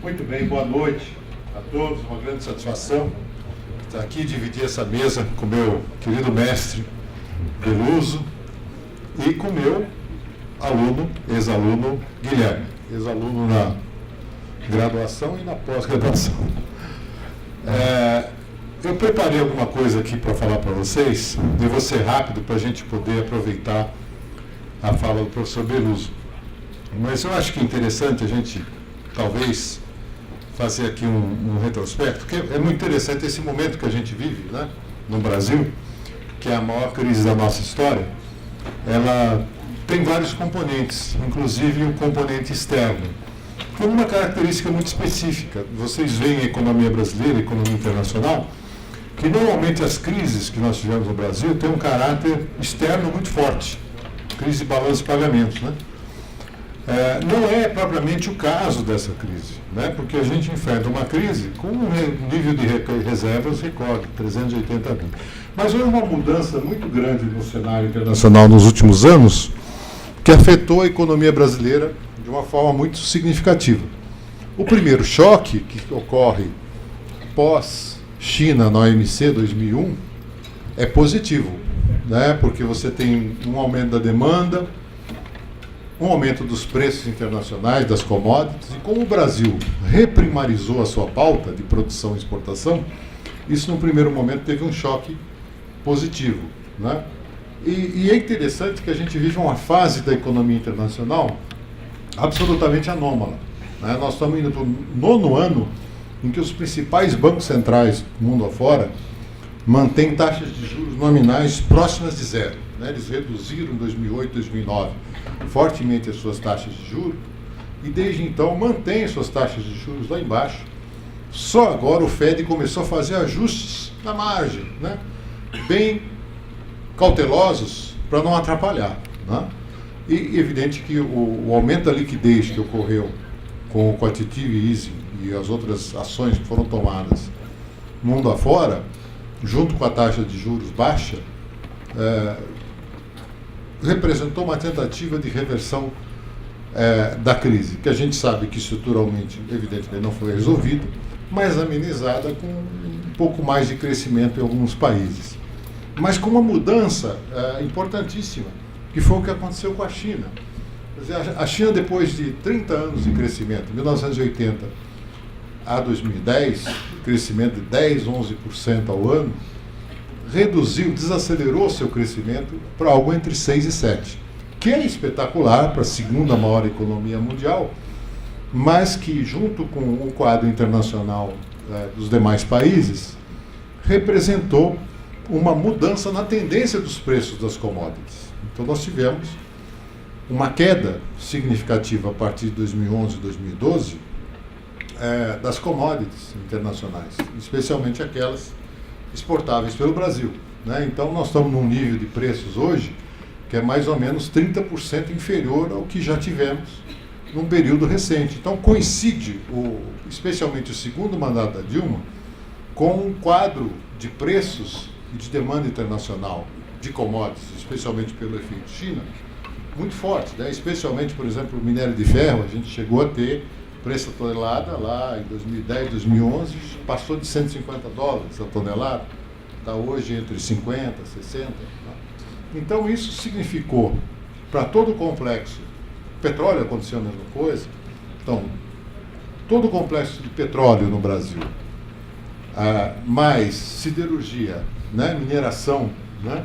Muito bem, boa noite a todos, uma grande satisfação estar aqui e dividir essa mesa com meu querido mestre Beluso e com meu aluno, ex-aluno Guilherme, ex-aluno na graduação e na pós-graduação. Eu preparei alguma coisa aqui para falar para vocês, e vou ser rápido para a gente poder aproveitar a fala do professor Beluso. Mas eu acho que é interessante a gente, talvez, fazer aqui um retrospecto, porque é muito interessante esse momento que a gente vive, né, no Brasil, que é a maior crise da nossa história. Ela tem vários componentes, inclusive um componente externo, com uma característica muito específica. Vocês veem a economia brasileira, a economia internacional, que normalmente as crises que nós tivemos no Brasil têm um caráter externo muito forte, crise de balanço de pagamentos, né? Não é propriamente o caso dessa crise, né? Porque a gente enfrenta uma crise com um nível de reservas recorde, 380 bi. Mas houve uma mudança muito grande no cenário internacional nos últimos anos, que afetou a economia brasileira de uma forma muito significativa. O primeiro choque, que ocorre pós-China na OMC 2001, é positivo, né? Porque você tem um aumento da demanda, um aumento dos preços internacionais, das commodities, e como o Brasil reprimarizou a sua pauta de produção e exportação, isso no primeiro momento teve um choque positivo, né? E é interessante que a gente vive uma fase da economia internacional absolutamente anômala, né? Nós estamos indo para o 9º ano em que os principais bancos centrais do mundo afora mantêm taxas de juros nominais próximas de zero, né? Eles reduziram em 2008, 2009 fortemente as suas taxas de juros e desde então mantêm suas taxas de juros lá embaixo. Só agora o Fed começou a fazer ajustes na margem, né? Bem cautelosos para não atrapalhar, né? E evidente que o aumento da liquidez que ocorreu com o quantitative easing e as outras ações que foram tomadas mundo afora, junto com a taxa de juros baixa, representou uma tentativa de reversão da crise, que a gente sabe que estruturalmente, evidentemente, não foi resolvida, mas amenizada com um pouco mais de crescimento em alguns países. Mas com uma mudança importantíssima, que foi o que aconteceu com a China. Quer dizer, a China, depois de 30 anos de crescimento, 1980 a 2010, crescimento de 10, 11% ao ano, desacelerou seu crescimento para algo entre 6 e 7, que é espetacular para a segunda maior economia mundial, mas que, junto com o quadro internacional dos demais países, representou uma mudança na tendência dos preços das commodities. Então, nós tivemos uma queda significativa a partir de 2011 e 2012 das commodities internacionais, especialmente aquelas exportáveis pelo Brasil, né? Então, nós estamos num nível de preços hoje que é mais ou menos 30% inferior ao que já tivemos num período recente. Então, coincide, especialmente o segundo mandato da Dilma, com um quadro de preços e de demanda internacional de commodities, especialmente pelo efeito China, muito forte, né? Especialmente, por exemplo, o minério de ferro, a gente chegou a ter preço a tonelada lá em 2010, 2011, passou de $150 a tonelada, está hoje entre 50, 60. Tá? Então isso significou para todo o complexo, petróleo aconteceu a mesma coisa, então todo o complexo de petróleo no Brasil, mais siderurgia, né, mineração, né,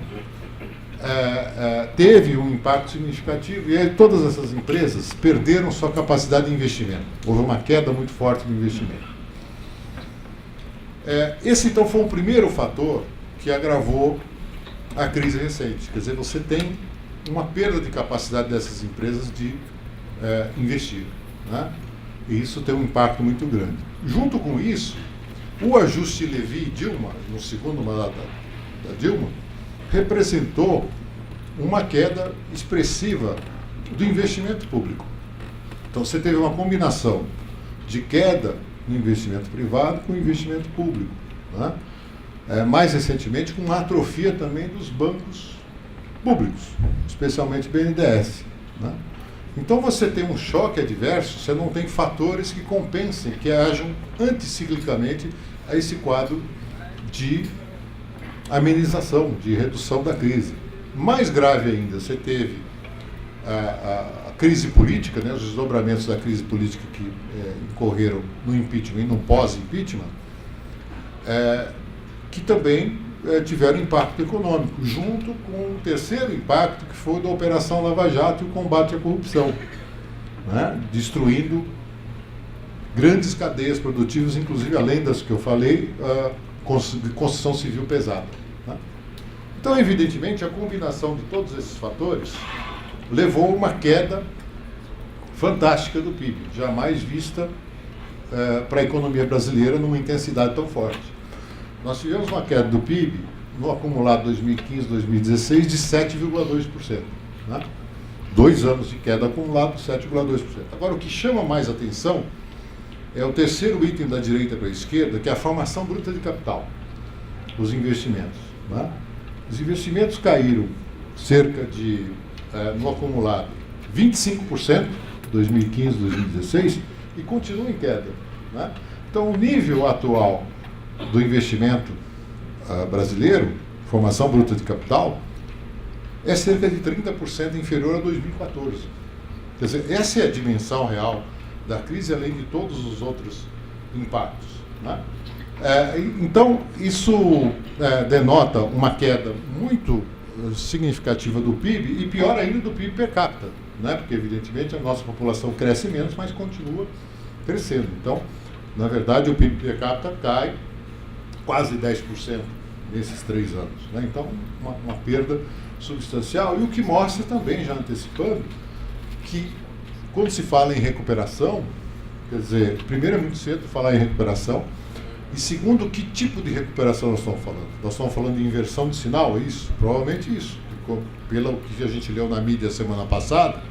teve um impacto significativo e aí todas essas empresas perderam sua capacidade de investimento. Houve uma queda muito forte do investimento. Esse, então, foi o primeiro fator que agravou a crise recente. Quer dizer, você tem uma perda de capacidade dessas empresas de investir, né? E isso tem um impacto muito grande. Junto com isso, o ajuste Levy-Dilma, no segundo mandato da Dilma, representou uma queda expressiva do investimento público. Então, você teve uma combinação de queda no investimento privado com investimento público, né? Mais recentemente, com uma atrofia também dos bancos públicos, especialmente BNDES, né? Então você tem um choque adverso, você não tem fatores que compensem, que ajam anticiclicamente a esse quadro de amenização, de redução da crise. Mais grave ainda, você teve a crise política, né, os desdobramentos da crise política que incorreram no impeachment e no pós-impeachment, que também tiveram impacto econômico, junto com o terceiro impacto, que foi da Operação Lava Jato e o combate à corrupção, né, destruindo grandes cadeias produtivas, inclusive além das que eu falei, de construção civil pesada. Né? Então, evidentemente, a combinação de todos esses fatores levou a uma queda fantástica do PIB, jamais vista para a economia brasileira numa intensidade tão forte. Nós tivemos uma queda do PIB no acumulado 2015-2016 de 7,2%. Né? 2 anos de queda acumulado, 7,2%. Agora, o que chama mais atenção é o terceiro item da direita para a esquerda, que é a formação bruta de capital, os investimentos. Né? Os investimentos caíram cerca de, no acumulado, 25%, 2015-2016, e continuam em queda. Né? Então, o nível atual do investimento brasileiro, formação bruta de capital, é cerca de 30% inferior a 2014. Quer dizer, essa é a dimensão real da crise, além de todos os outros impactos. Né? Então, isso denota uma queda muito significativa do PIB, e pior ainda do PIB per capita, né? Porque, evidentemente, a nossa população cresce menos, mas continua crescendo. Então, na verdade, o PIB per capita cai quase 10% nesses 3 anos. Né? Então, uma perda substancial, e o que mostra também, já antecipando, que quando se fala em recuperação, quer dizer, primeiro é muito cedo falar em recuperação, e segundo, que tipo de recuperação nós estamos falando? Nós estamos falando de inversão de sinal, é isso? Provavelmente isso. Pelo que a gente leu na mídia semana passada,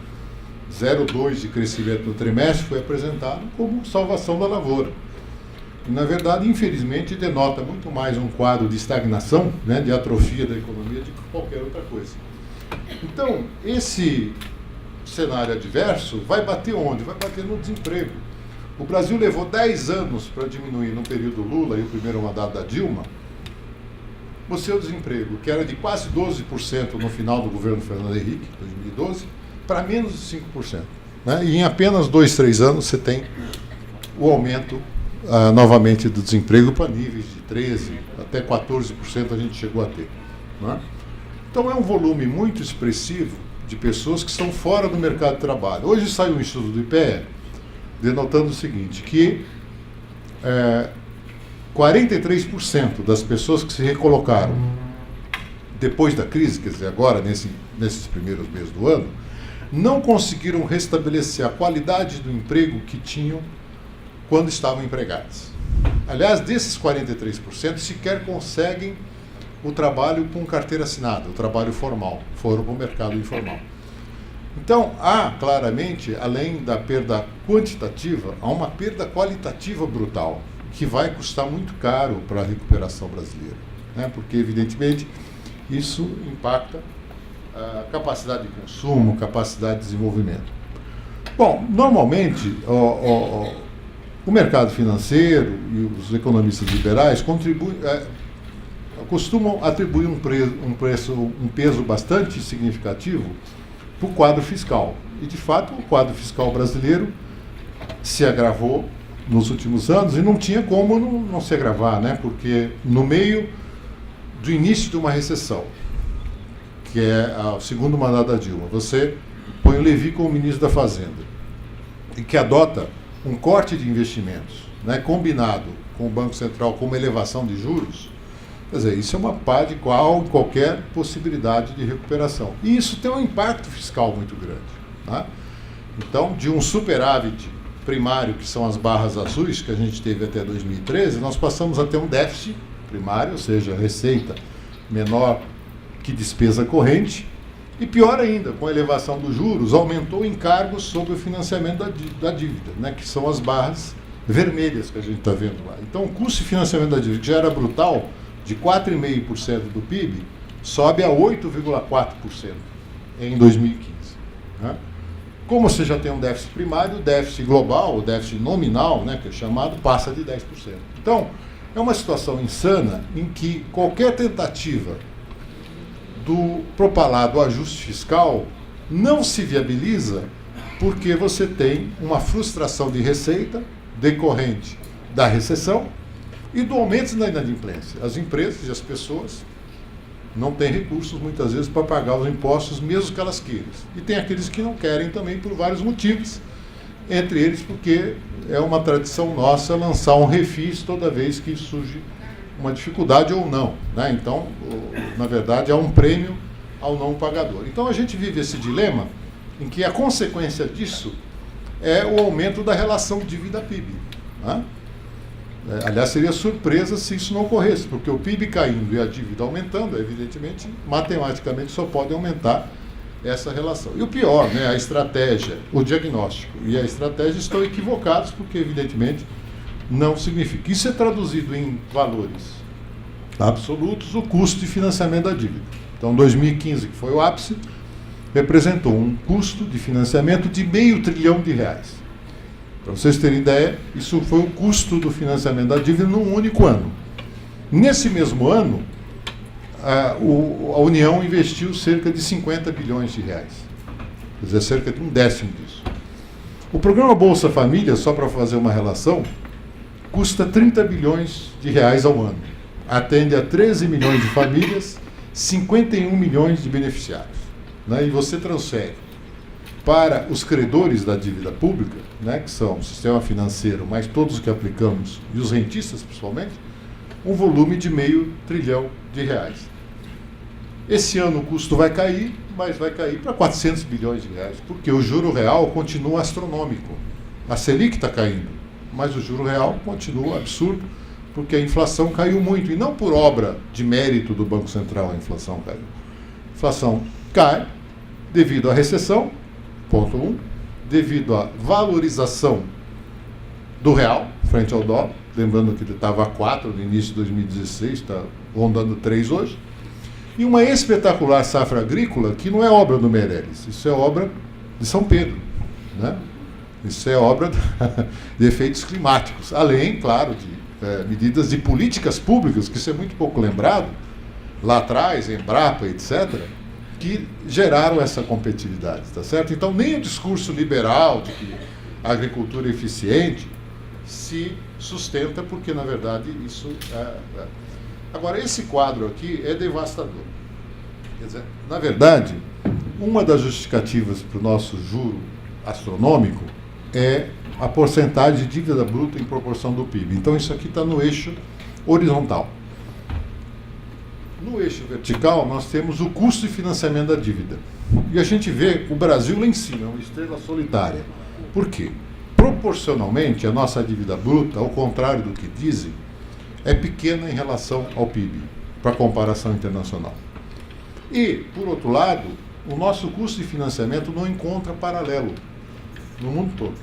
0,2 de crescimento no trimestre foi apresentado como salvação da lavoura. E, na verdade, infelizmente, denota muito mais um quadro de estagnação, né, de atrofia da economia, do que qualquer outra coisa. Então, esse cenário adverso vai bater onde? Vai bater no desemprego. O Brasil levou 10 anos para diminuir, no período Lula e o primeiro mandato da Dilma, o seu desemprego, que era de quase 12% no final do governo Fernando Henrique, 2012, para menos de 5%. Né? E em apenas 2, 3 anos você tem o aumento novamente do desemprego para níveis de 13% até 14% a gente chegou a ter. Né? Então é um volume muito expressivo de pessoas que estão fora do mercado de trabalho. Hoje saiu um estudo do IPEA denotando o seguinte, que 43% das pessoas que se recolocaram depois da crise, quer dizer, agora nesses primeiros meses do ano, não conseguiram restabelecer a qualidade do emprego que tinham quando estavam empregados. Aliás, desses 43%, sequer conseguem o trabalho com carteira assinada, o trabalho formal, foram para o mercado informal. Então, há claramente, além da perda quantitativa, há uma perda qualitativa brutal, que vai custar muito caro para a recuperação brasileira, né? Porque, evidentemente, isso impacta a capacidade de consumo, capacidade de desenvolvimento. Bom, normalmente, o mercado financeiro e os economistas liberais costumam atribuir um peso bastante significativo para o quadro fiscal. E, de fato, o quadro fiscal brasileiro se agravou nos últimos anos e não tinha como não se agravar, né? Porque no meio do início de uma recessão, que é o segundo mandato da Dilma, você põe o Levi como ministro da Fazenda e que adota um corte de investimentos, né, combinado com o Banco Central com uma elevação de juros, quer dizer, isso é uma pá de qualquer possibilidade de recuperação. E isso tem um impacto fiscal muito grande. Né? Então, de um superávit primário, que são as barras azuis, que a gente teve até 2013, nós passamos a ter um déficit primário, ou seja, receita menor que despesa corrente, e pior ainda, com a elevação dos juros, aumentou encargos sobre o financiamento da dívida, né, que são as barras vermelhas que a gente está vendo lá. Então, o custo de financiamento da dívida, que já era brutal, de 4,5% do PIB, sobe a 8,4% em 2015. Né? Como você já tem um déficit primário, o déficit global, o déficit nominal, né, que é chamado, passa de 10%. Então, é uma situação insana em que qualquer tentativa do propalado ajuste fiscal não se viabiliza porque você tem uma frustração de receita decorrente da recessão e do aumento da inadimplência. As empresas e as pessoas não têm recursos, muitas vezes, para pagar os impostos, mesmo que elas queiram. E tem aqueles que não querem também por vários motivos, entre eles porque é uma tradição nossa lançar um refis toda vez que surge uma dificuldade ou não, né? Então, na verdade, é um prêmio ao não pagador. Então, a gente vive esse dilema em que a consequência disso é o aumento da relação dívida-PIB. Né? Aliás, seria surpresa se isso não ocorresse, porque o PIB caindo e a dívida aumentando, evidentemente, matematicamente só pode aumentar essa relação. E o pior, né, a estratégia, o diagnóstico e a estratégia estão equivocados, porque, evidentemente, não significa. Isso é traduzido em valores absolutos, o custo de financiamento da dívida. Então, 2015, que foi o ápice, representou um custo de financiamento de R$500 bilhão. Para vocês terem ideia, isso foi o custo do financiamento da dívida num único ano. Nesse mesmo ano, a União investiu cerca de R$50 bilhões. Quer dizer, cerca de um décimo disso. O programa Bolsa Família, só para fazer uma relação, custa R$30 bilhões ao ano. Atende a 13 milhões de famílias, 51 milhões de beneficiários. Né? E você transfere para os credores da dívida pública, né, que são o sistema financeiro, mas todos que aplicamos, e os rentistas principalmente, um volume de R$500 bilhão. Esse ano o custo vai cair, mas vai cair para R$400 bilhões, porque o juro real continua astronômico. A Selic está caindo, mas o juro real continua absurdo, porque a inflação caiu muito, e não por obra de mérito do Banco Central a inflação caiu. A inflação cai devido à recessão, ponto 1, devido à valorização do real frente ao dólar, lembrando que ele estava a 4 no início de 2016, está rondando 3 hoje, e uma espetacular safra agrícola que não é obra do Meirelles, isso é obra de São Pedro, né? Isso é obra de efeitos climáticos, além, claro, de medidas de políticas públicas, que isso é muito pouco lembrado, lá atrás, Embrapa, etc., que geraram essa competitividade, tá certo? Então, nem o discurso liberal de que a agricultura é eficiente se sustenta, porque, na verdade, isso Agora, esse quadro aqui é devastador. Quer dizer, na verdade, uma das justificativas para o nosso juro astronômico é a porcentagem de dívida bruta em proporção do PIB. Então, isso aqui está no eixo horizontal. No eixo vertical, nós temos o custo de financiamento da dívida. E a gente vê o Brasil lá em cima, uma estrela solitária. Por quê? Proporcionalmente, a nossa dívida bruta, ao contrário do que dizem, é pequena em relação ao PIB, para comparação internacional. E, por outro lado, o nosso custo de financiamento não encontra paralelo no mundo todo.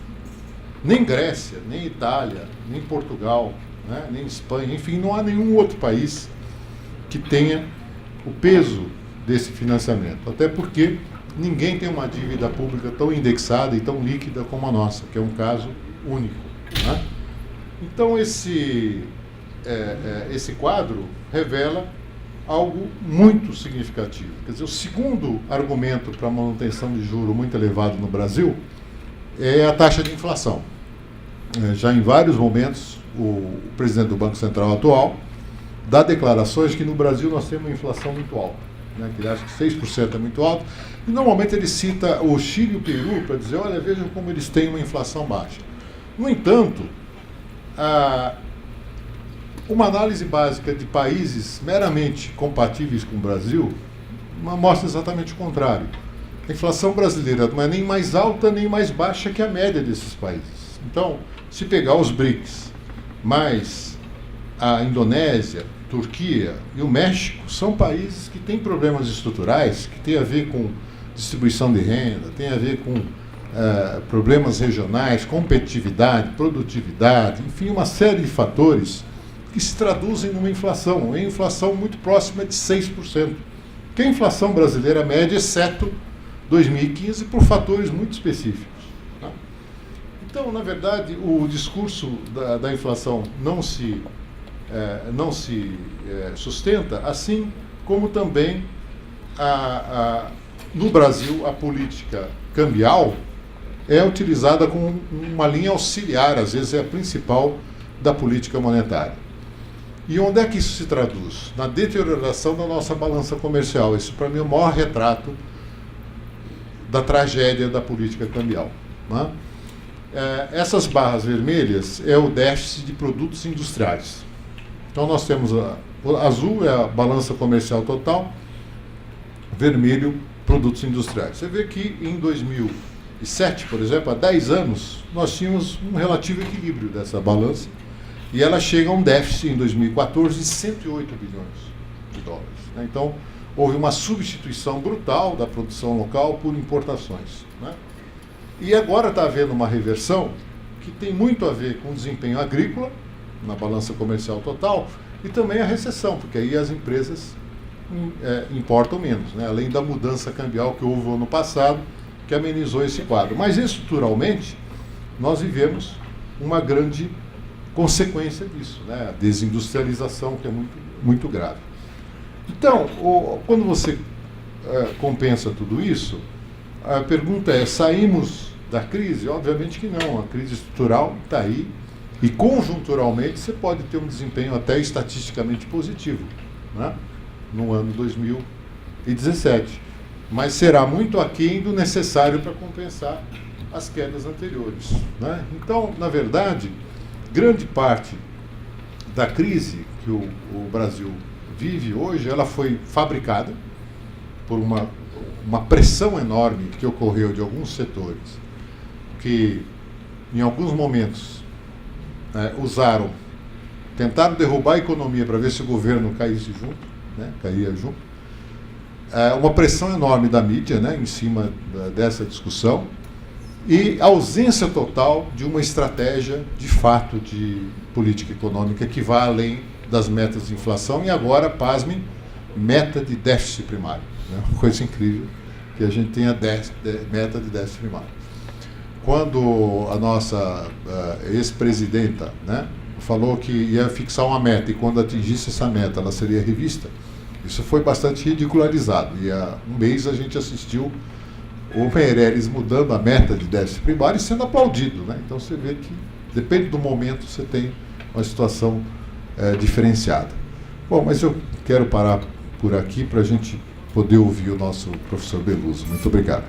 Nem Grécia, nem Itália, nem Portugal, né, nem Espanha, enfim, não há nenhum outro país que tenha o peso desse financiamento. Até porque ninguém tem uma dívida pública tão indexada e tão líquida como a nossa, que é um caso único. Né? Então, esse quadro revela algo muito significativo. Quer dizer, o segundo argumento para a manutenção de juro muito elevado no Brasil é a taxa de inflação. Já em vários momentos, o presidente do Banco Central atual dá declarações que no Brasil nós temos uma inflação muito alta, né, que ele acha que 6% é muito alto, e normalmente ele cita o Chile e o Peru para dizer, olha, vejam como eles têm uma inflação baixa. No entanto, uma análise básica de países meramente compatíveis com o Brasil mostra exatamente o contrário. A inflação brasileira não é nem mais alta nem mais baixa que a média desses países. Então, se pegar os BRICS, mais a Indonésia, Turquia e o México, são países que têm problemas estruturais, que têm a ver com distribuição de renda, têm a ver com problemas regionais, competitividade, produtividade, enfim, uma série de fatores que se traduzem numa inflação, uma inflação muito próxima de 6%, que é a inflação brasileira média, exceto 2015 por fatores muito específicos. Tá? Então, na verdade, o discurso da inflação não se sustenta, assim como também no Brasil a política cambial é utilizada como uma linha auxiliar, às vezes é a principal da política monetária. E onde é que isso se traduz? Na deterioração da nossa balança comercial. Isso, para mim, é o maior retrato da tragédia da política cambial. Né? Essas barras vermelhas é o déficit de produtos industriais. Então, nós temos o azul é a balança comercial total, vermelho, produtos industriais. Você vê que em 2007, por exemplo, há 10 anos, nós tínhamos um relativo equilíbrio dessa balança, e ela chega a um déficit em 2014 de 108 bilhões de dólares. Né? Então, houve uma substituição brutal da produção local por importações. Né? E agora está havendo uma reversão que tem muito a ver com o desempenho agrícola, na balança comercial total, e também a recessão, porque aí as empresas importam menos, né? Além da mudança cambial que houve no ano passado, que amenizou esse quadro. Mas, estruturalmente, nós vivemos uma grande consequência disso, né? A desindustrialização, que é muito, muito grave. Então, quando você compensa tudo isso, a pergunta é, saímos da crise? Obviamente que não, a crise estrutural está aí, e conjunturalmente você pode ter um desempenho até estatisticamente positivo, né? No ano 2017. Mas será muito aquém do necessário para compensar as quedas anteriores. Né? Então, na verdade, grande parte da crise que o Brasil vive hoje, ela foi fabricada por uma pressão enorme que ocorreu de alguns setores, que em alguns momentos tentaram derrubar a economia para ver se o governo caísse junto, né? Caía junto. Uma pressão enorme da mídia, né, em cima dessa discussão, e ausência total de uma estratégia de fato de política econômica que vá além das metas de inflação e agora, pasmem, meta de déficit primário. Né? Uma coisa incrível que a gente tenha meta de déficit primário. Quando a nossa ex-presidenta, né, falou que ia fixar uma meta e quando atingisse essa meta ela seria revista, isso foi bastante ridicularizado. E há um mês a gente assistiu o Meirelles mudando a meta de déficit primário e sendo aplaudido. Né? Então você vê que, depende do momento, você tem uma situação diferenciada. Bom, mas eu quero parar por aqui para a gente poder ouvir o nosso professor Beluso. Muito obrigado.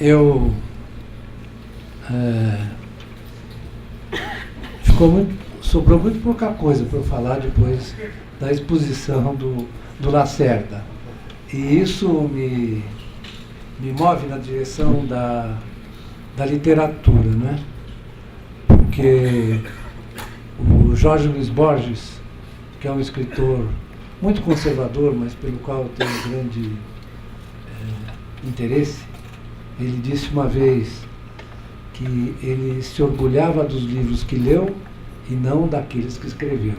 Eu sobrou muito pouca coisa para eu falar depois da exposição do Lacerda. E isso me move na direção da literatura, né? Porque o Jorge Luiz Borges, que é um escritor muito conservador, mas pelo qual eu tenho grande interesse, ele disse uma vez que ele se orgulhava dos livros que leu e não daqueles que escreveu.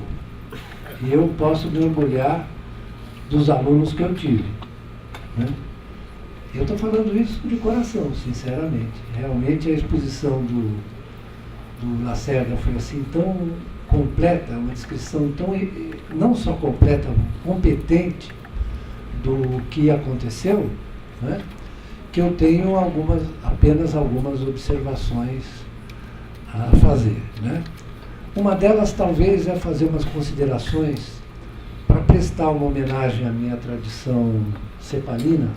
E eu posso me orgulhar dos alunos que eu tive. Né? Eu estou falando isso de coração, sinceramente. Realmente a exposição do Lacerda foi assim tão completa, uma descrição tão, não só completa, competente do que aconteceu, né? Que eu tenho apenas algumas observações a fazer. Né? Uma delas talvez é fazer umas considerações para prestar uma homenagem à minha tradição cepalina,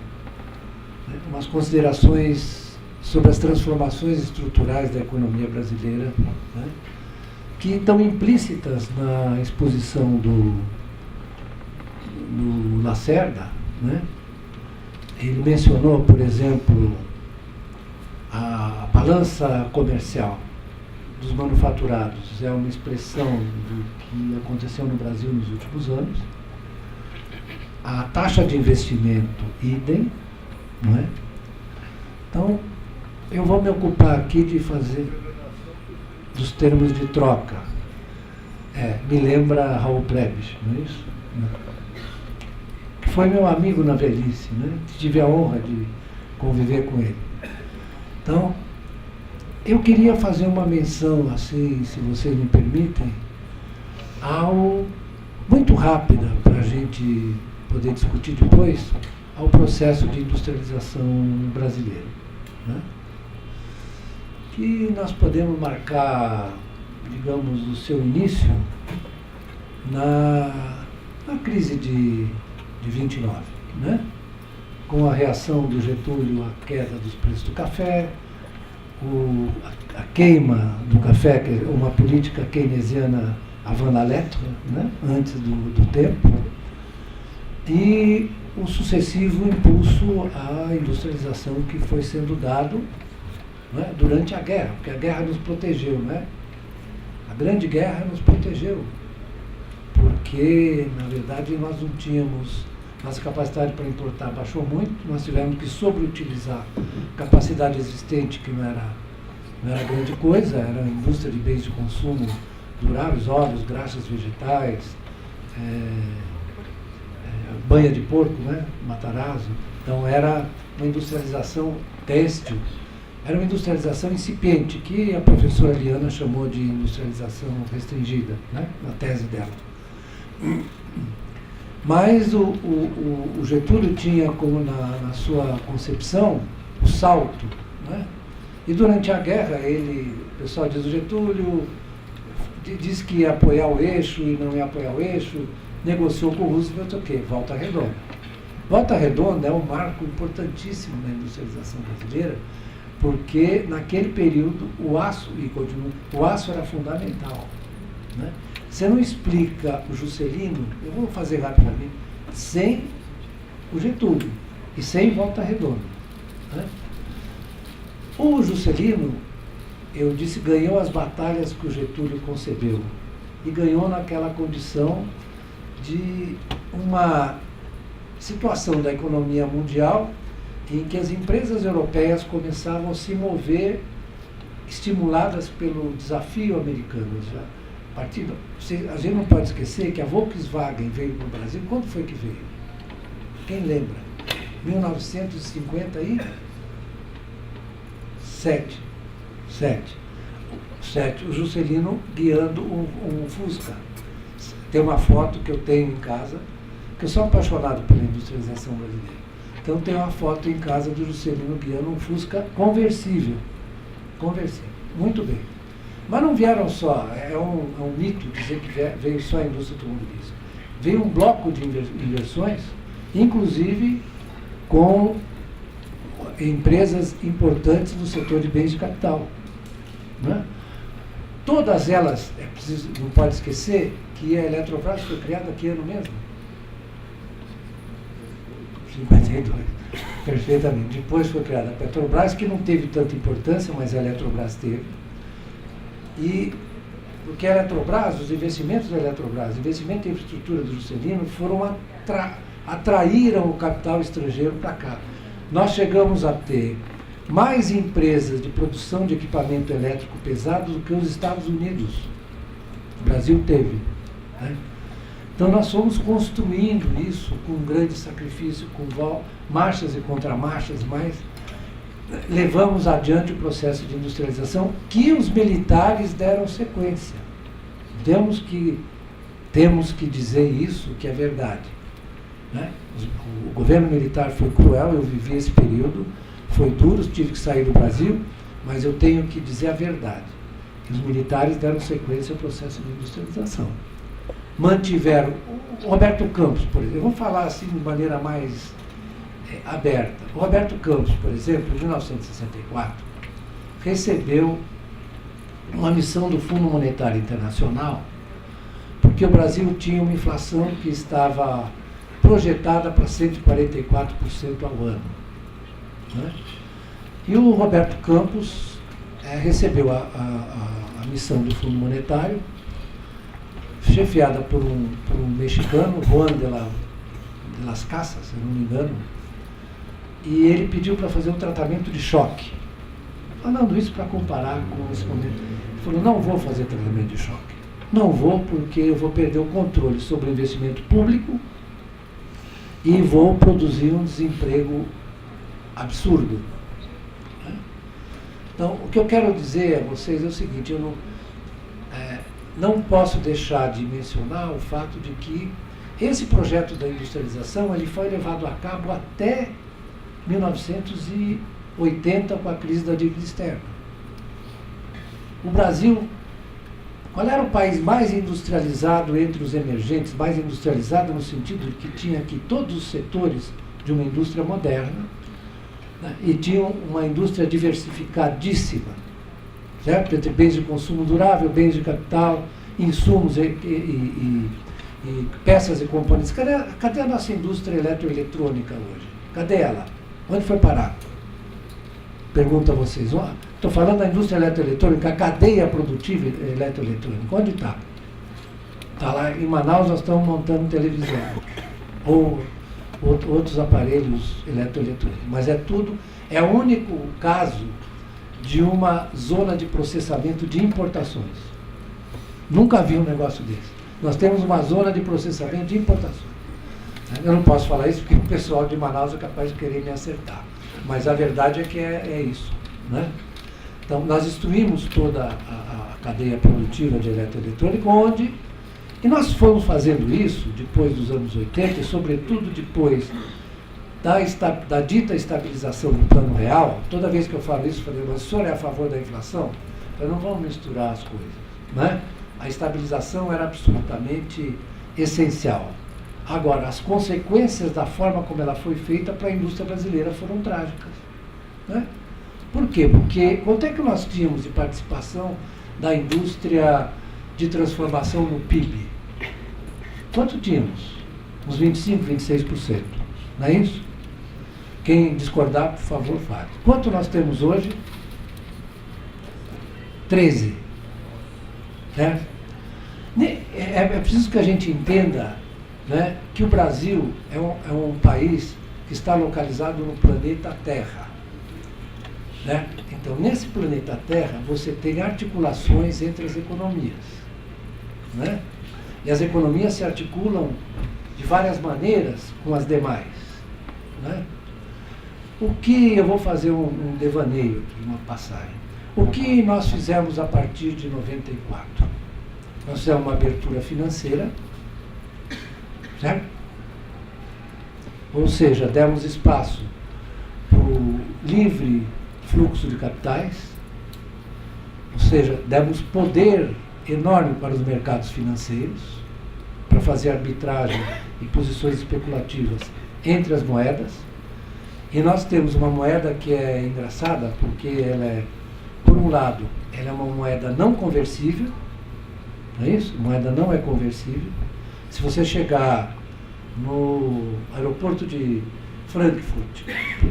né? Umas considerações sobre as transformações estruturais da economia brasileira, né? Que estão implícitas na exposição do Lacerda, né? Ele mencionou, por exemplo, a balança comercial dos manufaturados. É uma expressão do que aconteceu no Brasil nos últimos anos. A taxa de investimento, idem, não é? Então, eu vou me ocupar aqui de fazer dos termos de troca. Me lembra Raul Prebisch, não é isso? Que foi meu amigo na velhice, né? Tive a honra de conviver com ele. Então, eu queria fazer uma menção, assim, se vocês me permitem, muito rápida, para a gente poder discutir depois, ao processo de industrialização brasileiro, né? Que nós podemos marcar, digamos, o seu início na crise de 29, né? Com a reação do Getúlio à queda dos preços do café, a queima do café, que é uma política keynesiana avant la lettre, né? Antes do tempo, e o sucessivo impulso à industrialização que foi sendo dado, né? Durante a guerra, porque a guerra nos protegeu, né? A Grande Guerra nos protegeu, porque, na verdade, nós não tínhamos, nossa capacidade para importar baixou muito, nós tivemos que sobreutilizar capacidade existente, que não era grande coisa, era a indústria de bens de consumo duráveis, óleos, graxas vegetais, banha de porco, né? Matarazzo. Então era uma industrialização têxtil, era uma industrialização incipiente, que a professora Liana chamou de industrialização restringida, né? Na tese dela. Mas o Getúlio tinha como na sua concepção o salto, né? E durante a guerra, o pessoal diz, o Getúlio disse que ia apoiar o eixo e não ia apoiar o eixo, negociou com o Roosevelt o quê? Volta Redonda. Volta Redonda é um marco importantíssimo na industrialização brasileira, porque naquele período o aço era fundamental, né? Você não explica o Juscelino, eu vou fazer rapidamente, sem o Getúlio e sem Volta Redonda, né? O Juscelino, eu disse, ganhou as batalhas que o Getúlio concebeu, e ganhou naquela condição de uma situação da economia mundial em que as empresas europeias começavam a se mover estimuladas pelo desafio americano. A gente não pode esquecer que a Volkswagen veio para o Brasil. Quando foi que veio? Quem lembra? 1957. O Juscelino guiando um Fusca. Tem uma foto que eu tenho em casa, que eu sou apaixonado pela industrialização brasileira. Então tem uma foto em casa do Juscelino guiando um Fusca conversível. Muito bem. Mas não vieram só, é um mito dizer que veio só a indústria automobilística. Veio um bloco de inversões, inclusive com empresas importantes no setor de bens de capital, né? Todas elas, não pode esquecer que a Eletrobras foi criada que ano mesmo? 52. Perfeitamente. Depois foi criada a Petrobras, que não teve tanta importância, mas a Eletrobras teve. E porque a Eletrobras, os investimentos da Eletrobras, os investimentos em infraestrutura do Juscelino atraíram o capital estrangeiro para cá. Nós chegamos a ter mais empresas de produção de equipamento elétrico pesado do que os Estados Unidos. O Brasil teve, né? Então nós fomos construindo isso com grande sacrifício, com marchas e contramarchas, mas levamos adiante o processo de industrialização que os militares deram sequência. Temos que dizer isso, que é verdade, né? O governo militar foi cruel, eu vivi esse período, foi duro, tive que sair do Brasil, mas eu tenho que dizer a verdade. Os militares deram sequência ao processo de industrialização. Mantiveram o Roberto Campos, por exemplo, vamos falar assim de maneira mais aberta. O Roberto Campos, por exemplo, em 1964, recebeu uma missão do Fundo Monetário Internacional, porque o Brasil tinha uma inflação que estava projetada para 144% ao ano, né? E o Roberto Campos recebeu a missão do Fundo Monetário, chefiada por um mexicano, Juan de las Casas, se não me engano, e ele pediu para fazer um tratamento de choque. Falando isso para comparar com esse momento. Ele falou, não vou fazer tratamento de choque. Não vou porque eu vou perder o controle sobre o investimento público e vou produzir um desemprego absurdo. Então, o que eu quero dizer a vocês é o seguinte, eu não posso deixar de mencionar o fato de que esse projeto da industrialização ele foi levado a cabo até 1980 com a crise da dívida externa. O Brasil, qual era o país mais industrializado entre os emergentes? Mais industrializado no sentido de que tinha aqui todos os setores de uma indústria moderna, né, e tinha uma indústria diversificadíssima, certo? Entre bens de consumo durável, bens de capital, insumos e peças e componentes. Cadê a nossa indústria eletroeletrônica hoje? Cadê ela? Onde foi parar? Pergunto a vocês. Estou falando da indústria eletroeletrônica, a cadeia produtiva eletroeletrônica. Onde está? Está lá em Manaus, nós estamos montando televisão. Ou outros aparelhos eletroeletrônicos. Mas é o único caso de uma zona de processamento de importações. Nunca vi um negócio desse. Nós temos uma zona de processamento de importações. Eu não posso falar isso porque o pessoal de Manaus é capaz de querer me acertar. Mas a verdade é que é isso. Né? Então, nós destruímos toda a cadeia produtiva de eletroeletrônica, e nós fomos fazendo isso depois dos anos 80, e sobretudo depois da dita estabilização do Plano Real. Toda vez que eu falo isso, eu falei, mas o senhor é a favor da inflação? Então não vamos misturar as coisas. Né? A estabilização era absolutamente essencial. Agora, as consequências da forma como ela foi feita para a indústria brasileira foram trágicas. Né? Por quê? Porque quanto é que nós tínhamos de participação da indústria de transformação no PIB? Quanto tínhamos? Uns 25%, 26%. Não é isso? Quem discordar, por favor, fale. Quanto nós temos hoje? 13%. Né? É preciso que a gente entenda, né, que o Brasil é um país que está localizado no planeta Terra. Né? Então, nesse planeta Terra, você tem articulações entre as economias. Né? E as economias se articulam de várias maneiras com as demais. Né? O que, eu vou fazer um devaneio aqui, uma passagem. O que nós fizemos a partir de 94? Nós fizemos uma abertura financeira, certo? Ou seja, demos espaço para o livre fluxo de capitais, ou seja, demos poder enorme para os mercados financeiros, para fazer arbitragem e posições especulativas entre as moedas. E nós temos uma moeda que é engraçada, porque ela é, por um lado, ela é uma moeda não conversível, não é isso? A moeda não é conversível. Se você chegar no aeroporto de Frankfurt,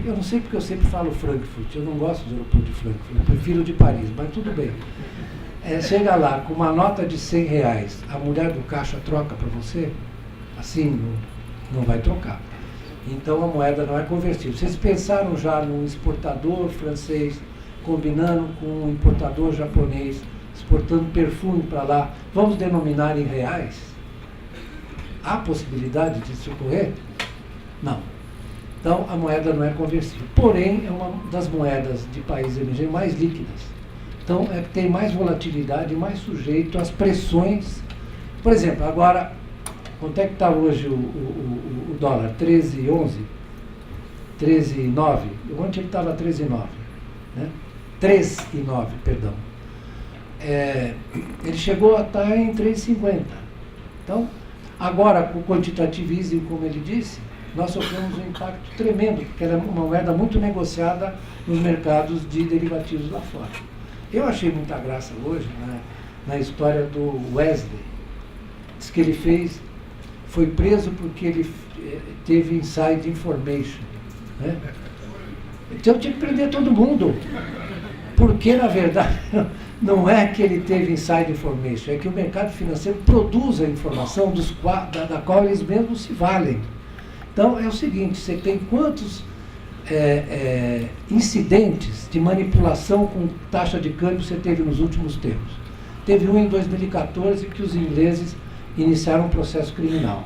eu não sei porque eu sempre falo Frankfurt, eu não gosto do aeroporto de Frankfurt, eu prefiro de Paris, mas tudo bem. Chega lá com uma nota de R$100, a mulher do caixa troca para você? Assim, não vai trocar. Então a moeda não é conversível. Vocês pensaram já num exportador francês combinando com um importador japonês, exportando perfume para lá? Vamos denominar em reais? Há possibilidade disso ocorrer? Não. Então a moeda não é conversível. Porém, é uma das moedas de países emergentes mais líquidas. Então tem mais volatilidade, mais sujeito às pressões. Por exemplo, agora, quanto é que está hoje o dólar? 13,11? 13,9? Ontem ele estava 13,9. Né? 3,9, perdão. Ele chegou a estar em 3,50. Então, agora, com o quantitativismo, como ele disse, nós sofremos um impacto tremendo, porque ela é uma moeda muito negociada nos mercados de derivativos lá fora. Eu achei muita graça hoje na história do Wesley. Diz que ele foi preso porque ele teve inside information. Né? Então tinha que prender todo mundo. Porque, na verdade, não é que ele teve inside information, é que o mercado financeiro produz a informação da qual eles mesmos se valem. Então é o seguinte, você tem quantos incidentes de manipulação com taxa de câmbio você teve nos últimos tempos? Teve um em 2014 que os ingleses iniciaram um processo criminal.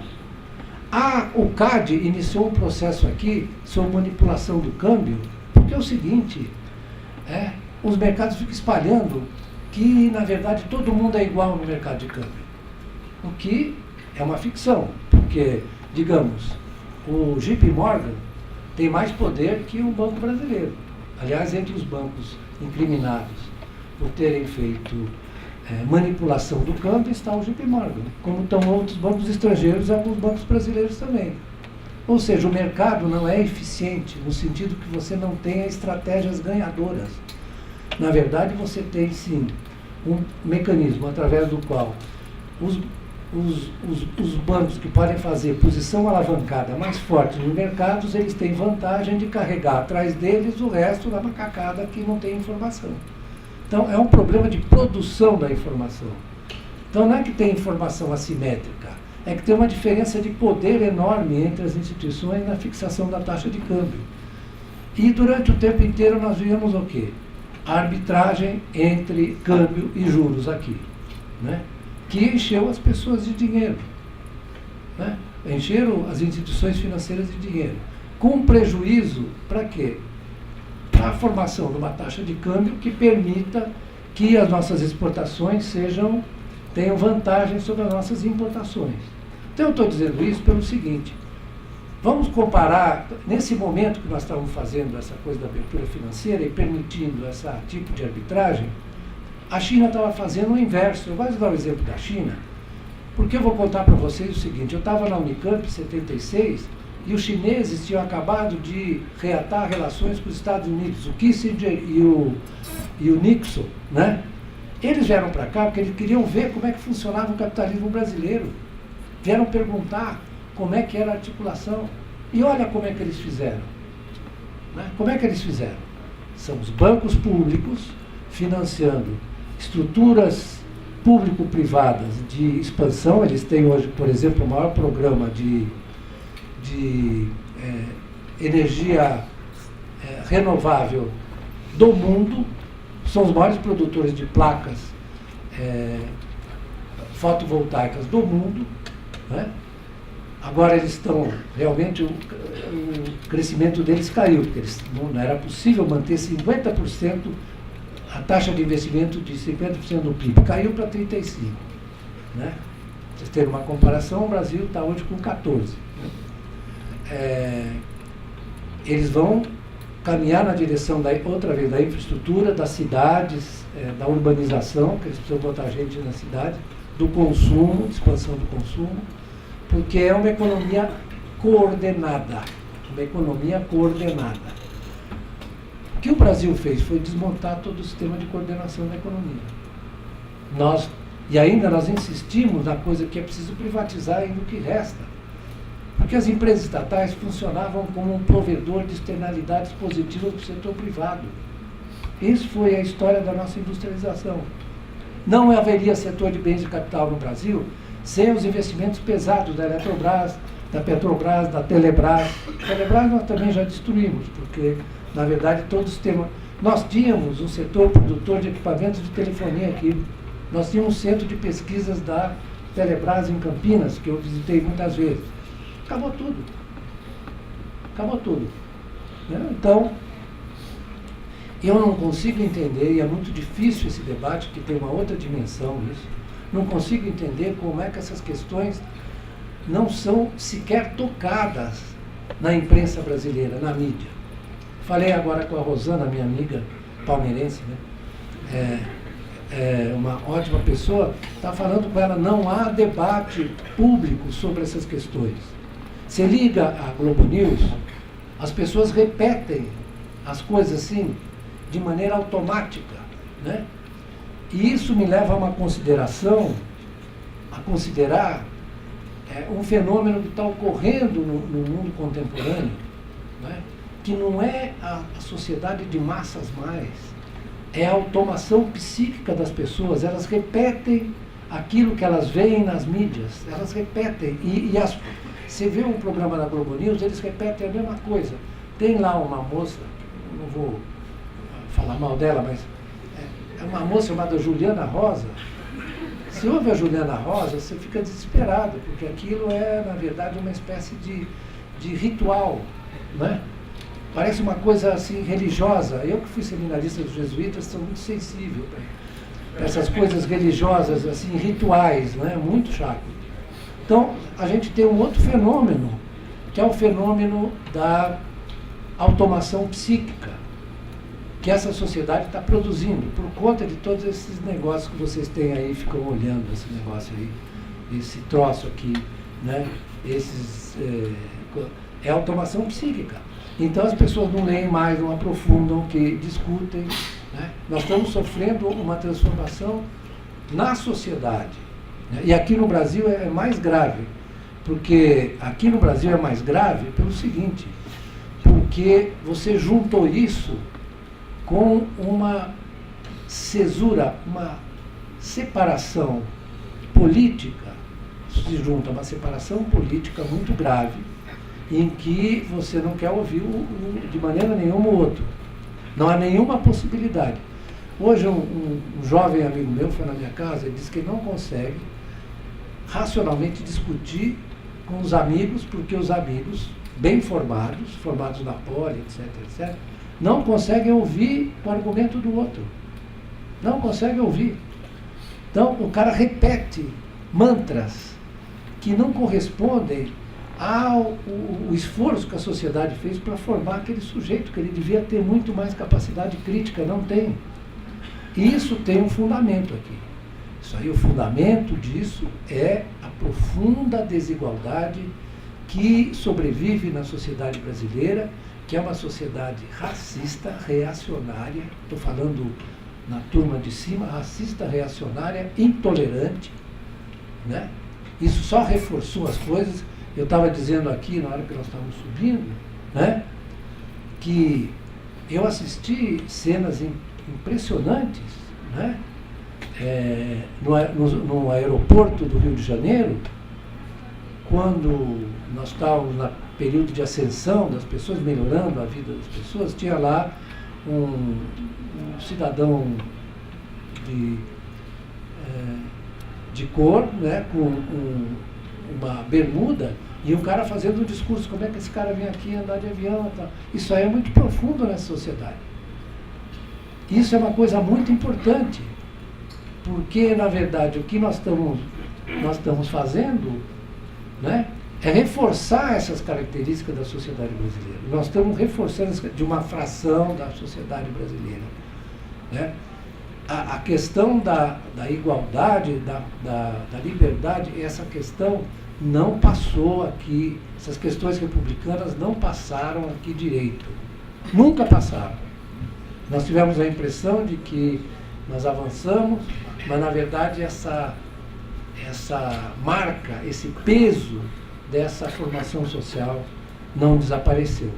O CAD iniciou um processo aqui sobre manipulação do câmbio, porque é o seguinte, os mercados ficam espalhando que, na verdade, todo mundo é igual no mercado de câmbio. O que é uma ficção, porque, digamos, o JP Morgan tem mais poder que o Banco Brasileiro. Aliás, entre os bancos incriminados por terem feito manipulação do câmbio está o JP Morgan, como estão outros bancos estrangeiros e alguns bancos brasileiros também. Ou seja, o mercado não é eficiente no sentido que você não tenha estratégias ganhadoras. Na verdade, você tem sim um mecanismo através do qual os bancos que podem fazer posição alavancada mais forte nos mercados, eles têm vantagem de carregar atrás deles o resto da macacada que não tem informação. Então, é um problema de produção da informação. Então, não é que tem informação assimétrica, é que tem uma diferença de poder enorme entre as instituições na fixação da taxa de câmbio. E durante o tempo inteiro nós vimos o quê? A arbitragem entre câmbio e juros aqui, né? Que encheu as pessoas de dinheiro, né? Encheram as instituições financeiras de dinheiro, com prejuízo para quê? Para a formação de uma taxa de câmbio que permita que as nossas exportações tenham vantagem sobre as nossas importações. Então eu estou dizendo isso pelo seguinte, vamos comparar, nesse momento que nós estamos fazendo essa coisa da abertura financeira e permitindo esse tipo de arbitragem, a China estava fazendo o inverso. Eu vou dar o exemplo da China, porque eu vou contar para vocês o seguinte, eu estava na Unicamp em 76 e os chineses tinham acabado de reatar relações com os Estados Unidos, o Kissinger e o Nixon, né? Eles vieram para cá porque eles queriam ver como é que funcionava o capitalismo brasileiro. Vieram perguntar como é que era a articulação. E olha como é que eles fizeram. Né? Como é que eles fizeram? São os bancos públicos financiando estruturas público-privadas de expansão. Eles têm hoje, por exemplo, o maior programa de energia renovável do mundo. São os maiores produtores de placas fotovoltaicas do mundo, né? Agora eles estão, realmente o crescimento deles caiu, porque não era possível manter 50%, a taxa de investimento de 50% do PIB, caiu para 35%. Né? Vocês terem uma comparação, o Brasil está hoje com 14%. Né? Eles vão caminhar na direção, outra vez, da infraestrutura, das cidades, da urbanização, que eles precisam botar gente na cidade, do consumo, expansão do consumo, porque é uma economia coordenada. Uma economia coordenada. O que o Brasil fez foi desmontar todo o sistema de coordenação da economia. E ainda nós insistimos na coisa que é preciso privatizar ainda o que resta. Porque as empresas estatais funcionavam como um provedor de externalidades positivas para o setor privado. Isso foi a história da nossa industrialização. Não haveria setor de bens de capital no Brasil sem os investimentos pesados da Eletrobras, da Petrobras, da Telebrás. A Telebrás nós também já destruímos, porque, na verdade, todo o sistema... Nós tínhamos um setor produtor de equipamentos de telefonia aqui. Nós tínhamos um centro de pesquisas da Telebrás em Campinas, que eu visitei muitas vezes. Acabou tudo. Acabou tudo. Né? Então, eu não consigo entender, e é muito difícil esse debate, que tem uma outra dimensão isso, não consigo entender como é que essas questões não são sequer tocadas na imprensa brasileira, na mídia. Falei agora com a Rosana, minha amiga palmeirense, né? Uma ótima pessoa, está falando com ela, não há debate público sobre essas questões. Você liga a Globo News, as pessoas repetem as coisas assim, de maneira automática, né? E isso me leva a uma consideração, a considerar um fenômeno que está ocorrendo no mundo contemporâneo, né? Que não é a sociedade de massas mais, é a automação psíquica das pessoas. Elas repetem aquilo que elas veem nas mídias, elas repetem, você vê um programa da Globo News, eles repetem a mesma coisa. Tem lá uma moça, não vou falar mal dela, mas é uma moça chamada Juliana Rosa. Se ouve a Juliana Rosa, você fica desesperado, porque aquilo é, na verdade, uma espécie de ritual, né? Parece uma coisa assim religiosa. Eu que fui seminarista dos jesuítas, sou muito sensível para essas coisas religiosas, assim, rituais, né? Muito chato. Então, a gente tem um outro fenômeno, que é o fenômeno da automação psíquica, que essa sociedade está produzindo, por conta de todos esses negócios que vocês têm aí, ficam olhando esse negócio aí, esse troço aqui, né? É automação psíquica. Então as pessoas não leem mais, não aprofundam, que discutem, né? Nós estamos sofrendo uma transformação na sociedade, né? E aqui no Brasil é mais grave, porque aqui no Brasil é mais grave pelo seguinte, porque você juntou isso com uma cesura, uma separação política, se junta uma separação política muito grave, em que você não quer ouvir de maneira nenhuma o outro. Não há nenhuma possibilidade. Hoje um jovem amigo meu foi na minha casa e disse que não consegue racionalmente discutir com os amigos, porque os amigos, bem formados, formados na poli, etc., etc., não conseguem ouvir o argumento do outro. Não conseguem ouvir. Então, o cara repete mantras que não correspondem ao esforço que a sociedade fez para formar aquele sujeito, que ele devia ter muito mais capacidade crítica, não tem. E isso tem um fundamento aqui. Isso aí, o fundamento disso é a profunda desigualdade que sobrevive na sociedade brasileira, que é uma sociedade racista, reacionária, estou falando na turma de cima, racista, reacionária, intolerante, né? Isso só reforçou as coisas. Eu estava dizendo aqui, na hora que nós estávamos subindo, né, que eu assisti cenas impressionantes, né, no aeroporto do Rio de Janeiro, quando nós estávamos no período de ascensão das pessoas, melhorando a vida das pessoas, tinha lá um cidadão de cor, né, com uma bermuda, e o cara fazendo um discurso, como é que esse cara vem aqui andar de avião e tal. Isso aí é muito profundo nessa sociedade. Isso é uma coisa muito importante, porque, na verdade, o que nós estamos fazendo, né, é reforçar essas características da sociedade brasileira. Nós estamos reforçando de uma fração da sociedade brasileira, né? A questão da igualdade, da liberdade, essa questão não passou aqui, essas questões republicanas não passaram aqui direito. Nunca passaram. Nós tivemos a impressão de que nós avançamos, mas na verdade essa marca, esse peso dessa formação social não desapareceu.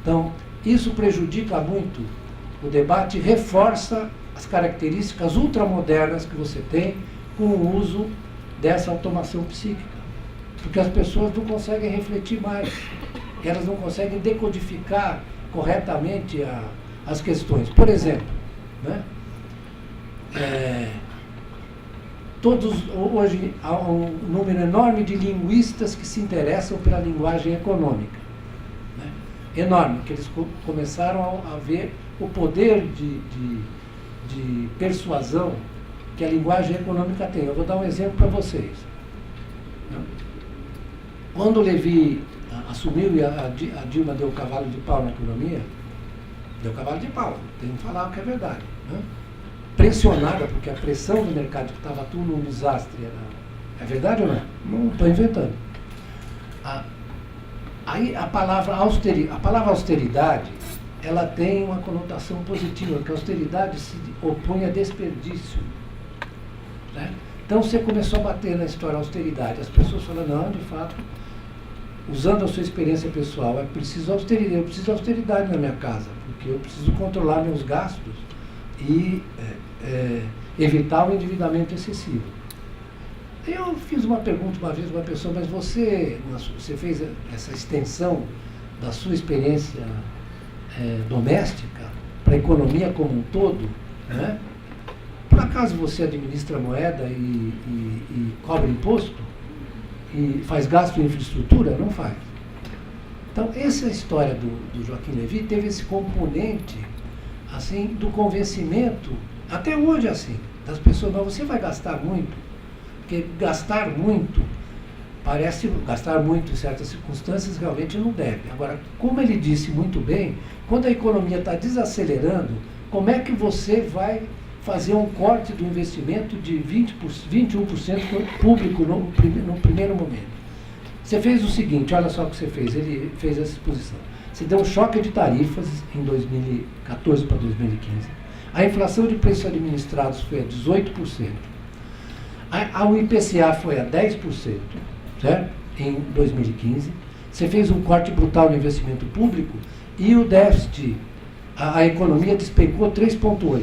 Então, isso prejudica muito o debate, reforça as características ultramodernas que você tem com o uso dessa automação psíquica. Porque as pessoas não conseguem refletir mais, elas não conseguem decodificar corretamente as questões. Por exemplo, né, hoje há um número enorme de linguistas que se interessam pela linguagem econômica. Né? Enorme, que eles começaram a ver o poder de persuasão que a linguagem econômica tem. Eu vou dar um exemplo para vocês. Quando o Levi assumiu e a Dilma deu cavalo de pau na economia, deu cavalo de pau, tem que falar o que é verdade. Né? Pressionada, porque a pressão do mercado que estava tudo um desastre. É verdade ou não? Não estou inventando. Aí a palavra austeridade, ela tem uma conotação positiva, porque a austeridade se opõe a desperdício. Né? Então você começou a bater na história austeridade. As pessoas falam, não, de fato, usando a sua experiência pessoal, eu preciso de austeridade na minha casa, porque eu preciso controlar meus gastos e evitar o endividamento excessivo. Eu fiz uma pergunta uma vez para uma pessoa, mas você fez essa extensão da sua experiência doméstica para a economia como um todo, né? Por acaso você administra moeda e cobra imposto? E faz gasto em infraestrutura? Não faz. Então, essa história do Joaquim Levy teve esse componente assim, do convencimento, até hoje assim, das pessoas, não, você vai gastar muito, porque gastar muito, gastar muito em certas circunstâncias realmente não deve. Agora, como ele disse muito bem, quando a economia está desacelerando, como é que você vai fazer um corte do investimento de 21% público no primeiro momento? Você fez o seguinte, olha só o que você fez, ele fez essa exposição. Você deu um choque de tarifas em 2014 para 2015. A inflação de preços administrados foi a 18%. O IPCA foi a 10%, certo? Em 2015. Você fez um corte brutal no investimento público e o déficit, a economia despencou 3,8%,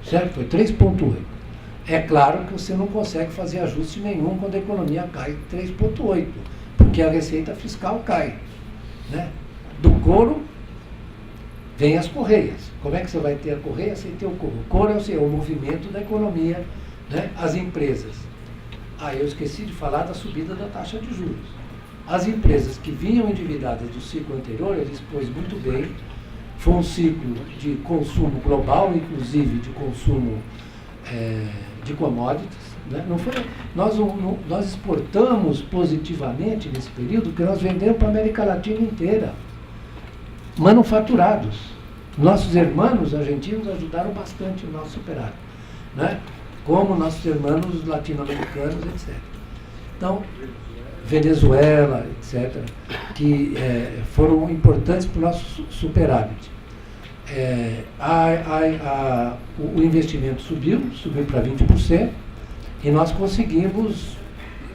certo? Foi 3,8%. É claro que você não consegue fazer ajuste nenhum quando a economia cai 3,8%, porque a receita fiscal cai, né? Do couro vem as correias. Como é que você vai ter a correia sem ter o couro? O couro é o movimento da economia, né? As empresas. Eu esqueci de falar da subida da taxa de juros. As empresas que vinham endividadas do ciclo anterior, ele expôs muito bem, foi um ciclo de consumo global, inclusive de consumo de commodities. Né? Nós exportamos positivamente nesse período, porque nós vendemos para a América Latina inteira. Manufaturados. Nossos irmãos argentinos ajudaram bastante o nosso superávit, né? Como nossos irmãos latino-americanos, etc. Então, Venezuela, etc., que foram importantes para o nosso superávit. O investimento subiu para 20%, e nós conseguimos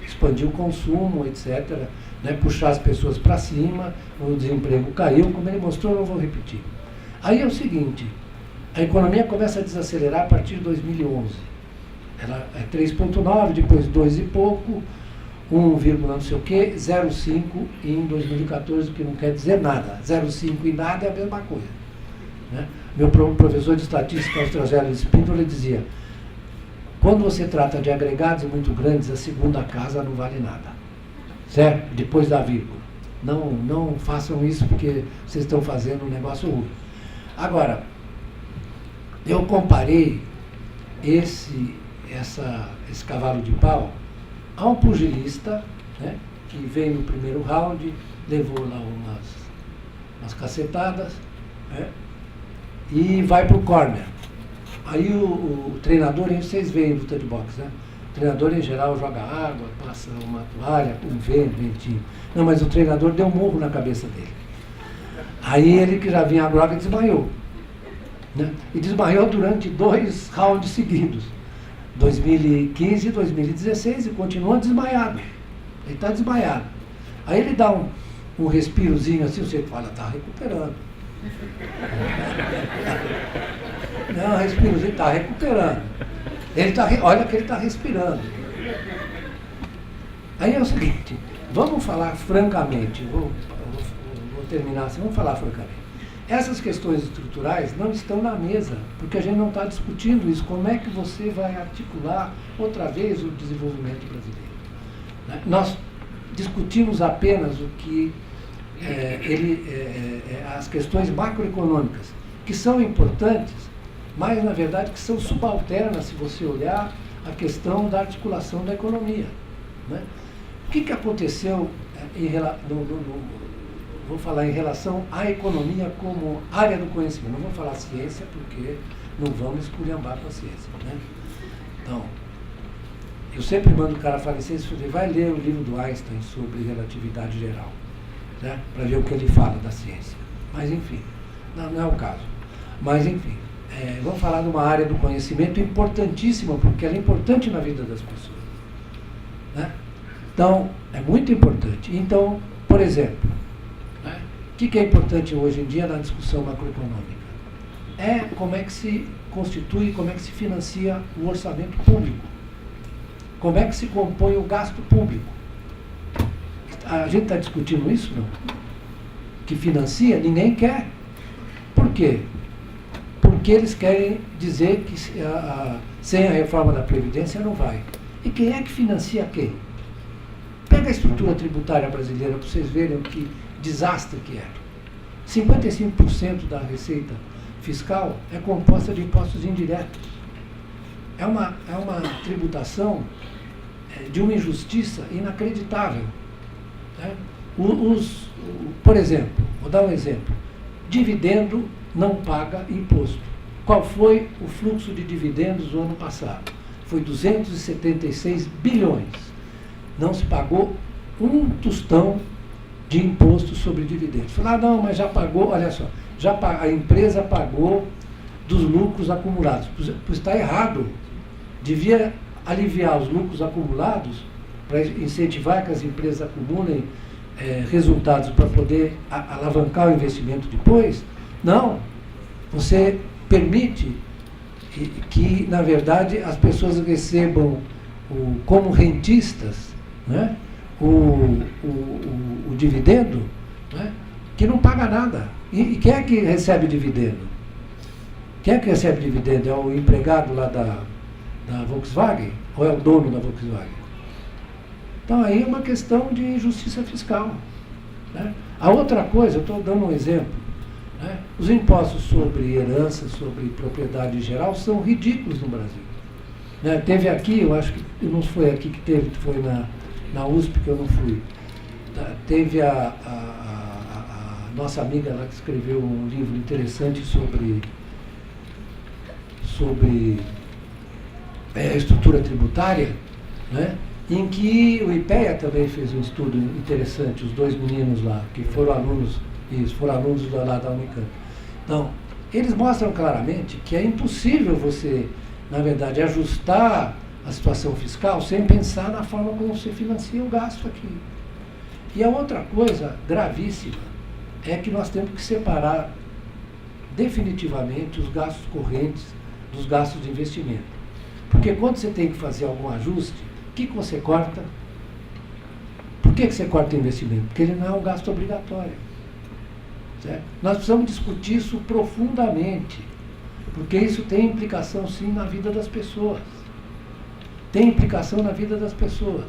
expandir o consumo, etc., né, puxar as pessoas para cima, o desemprego caiu, como ele mostrou, eu não vou repetir. Aí é o seguinte, a economia começa a desacelerar a partir de 2011. Ela é 3,9, depois 2 e pouco, 1, não sei o quê, 0,5 em 2014, que não quer dizer nada. 0,5 e nada é a mesma coisa. Né? Meu professor de estatística, Austragélio Spínola, dizia, quando você trata de agregados muito grandes, a segunda casa não vale nada. Certo? Depois da vírgula. Não façam isso porque vocês estão fazendo um negócio ruim. Agora, eu comparei esse cavalo de pau a um pugilista, né, que veio no primeiro round, levou lá umas cacetadas, né, e vai para o corner. Aí o treinador, vocês veem luta de boxe, né? O treinador, em geral, joga água, passa uma toalha, um ventinho. Não, mas o treinador deu um murro na cabeça dele. Aí ele, que já vinha agora, desmaiou. Né? E desmaiou durante 2 rounds seguidos. 2015 e 2016, e continua desmaiado. Ele está desmaiado. Aí ele dá um respirozinho assim, você fala, está recuperando. Não, respirozinho, está recuperando. Olha que ele está respirando. Aí é o seguinte, vamos falar francamente, vou terminar assim, vamos falar francamente. Essas questões estruturais não estão na mesa, porque a gente não está discutindo isso. Como é que você vai articular outra vez o desenvolvimento brasileiro? Nós discutimos apenas o que as questões macroeconômicas, que são importantes, mas na verdade que são subalternas se você olhar a questão da articulação da economia. Né? O que aconteceu vou falar em relação à economia como área do conhecimento. Não vou falar ciência, porque não vamos esculhambar com a ciência. Né? Então, eu sempre mando o cara falar ciência, vai ler o livro do Einstein sobre relatividade geral, né? Para ver o que ele fala da ciência. Mas, enfim, não é o caso. Mas, enfim, vamos falar de uma área do conhecimento importantíssima, porque ela é importante na vida das pessoas. Né? Então, é muito importante. Então, por exemplo, o que é importante hoje em dia na discussão macroeconômica? É como é que se constitui, como é que se financia o orçamento público. Como é que se compõe o gasto público. A gente está discutindo isso, não? que financia, ninguém quer. Por quê? Porque eles querem dizer que sem a reforma da Previdência não vai. E quem é que financia quem? Pega a estrutura tributária brasileira para vocês verem o que desastre que é. 55% da receita fiscal é composta de impostos indiretos. É uma tributação de uma injustiça inacreditável. Né? Por exemplo, vou dar um exemplo. Dividendo não paga imposto. Qual foi o fluxo de dividendos no ano passado? Foi 276 bilhões. Não se pagou um tostão de imposto sobre dividendos. Falar, não, mas já pagou, olha só, a empresa pagou dos lucros acumulados. Pois está errado. Devia aliviar os lucros acumulados para incentivar que as empresas acumulem resultados para poder alavancar o investimento depois. Não. Você permite que, na verdade, as pessoas recebam como rentistas, né, o dividendo, né, que não paga nada. E quem é que recebe dividendo? Quem é que recebe dividendo? É o empregado lá da Volkswagen? Ou é o dono da Volkswagen? Então aí é uma questão de justiça fiscal. Né? A outra coisa, eu estou dando um exemplo, né? Os impostos sobre herança, sobre propriedade em geral, são ridículos no Brasil. Né? Teve aqui, eu acho que não foi aqui que teve, foi na USP que eu não fui. Teve a nossa amiga lá que escreveu um livro interessante sobre a estrutura tributária, né? Em que o IPEA também fez um estudo interessante, os dois meninos lá, que foram alunos lá da Unicamp. Então, eles mostram claramente que é impossível você, na verdade, ajustar a situação fiscal sem pensar na forma como você financia o gasto aqui. E a outra coisa gravíssima é que nós temos que separar definitivamente os gastos correntes dos gastos de investimento. Porque quando você tem que fazer algum ajuste, o que você corta? Por que você corta o investimento? Porque ele não é um gasto obrigatório. Certo? Nós precisamos discutir isso profundamente, porque isso tem implicação, sim, na vida das pessoas. Tem implicação na vida das pessoas.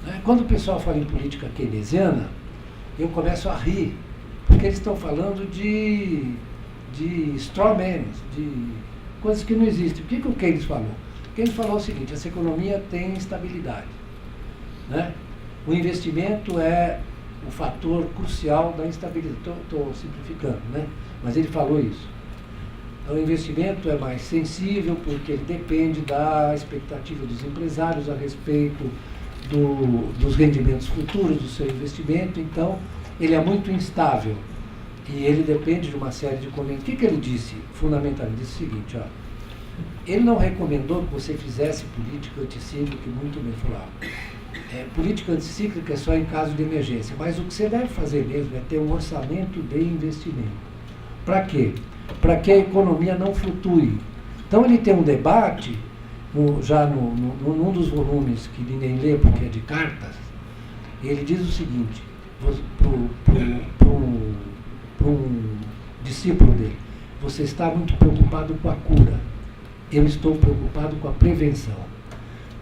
Né? Quando o pessoal fala em política keynesiana, eu começo a rir, porque eles estão falando de strawman, de coisas que não existem. O que o Keynes falou? Keynes falou o seguinte: essa economia tem instabilidade. Né? O investimento é o fator crucial da instabilidade. Estou simplificando, né? Mas ele falou isso. O investimento é mais sensível porque ele depende da expectativa dos empresários a respeito dos rendimentos futuros do seu investimento. Então, ele é muito instável e ele depende de uma série de componentes. O que ele disse, fundamentalmente? Ele disse o seguinte: ó, ele não recomendou que você fizesse política anticíclica, muito bem falado. Política anticíclica é só em caso de emergência, mas o que você deve fazer mesmo é ter um orçamento de investimento. Para quê? Para que a economia não flutue. Então ele tem um debate, num dos volumes que ninguém lê porque é de cartas, ele diz o seguinte, para um discípulo dele: você está muito preocupado com a cura, eu estou preocupado com a prevenção.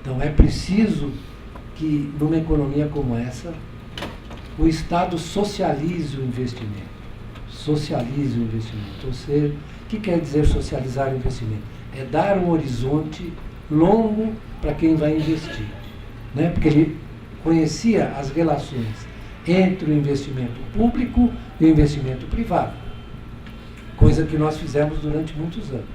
Então é preciso que, numa economia como essa, o Estado socialize o investimento. Socialize o investimento. Ou seja, o que quer dizer socializar o investimento? É dar um horizonte longo para quem vai investir. Né? Porque ele conhecia as relações entre o investimento público e o investimento privado. Coisa que nós fizemos durante muitos anos.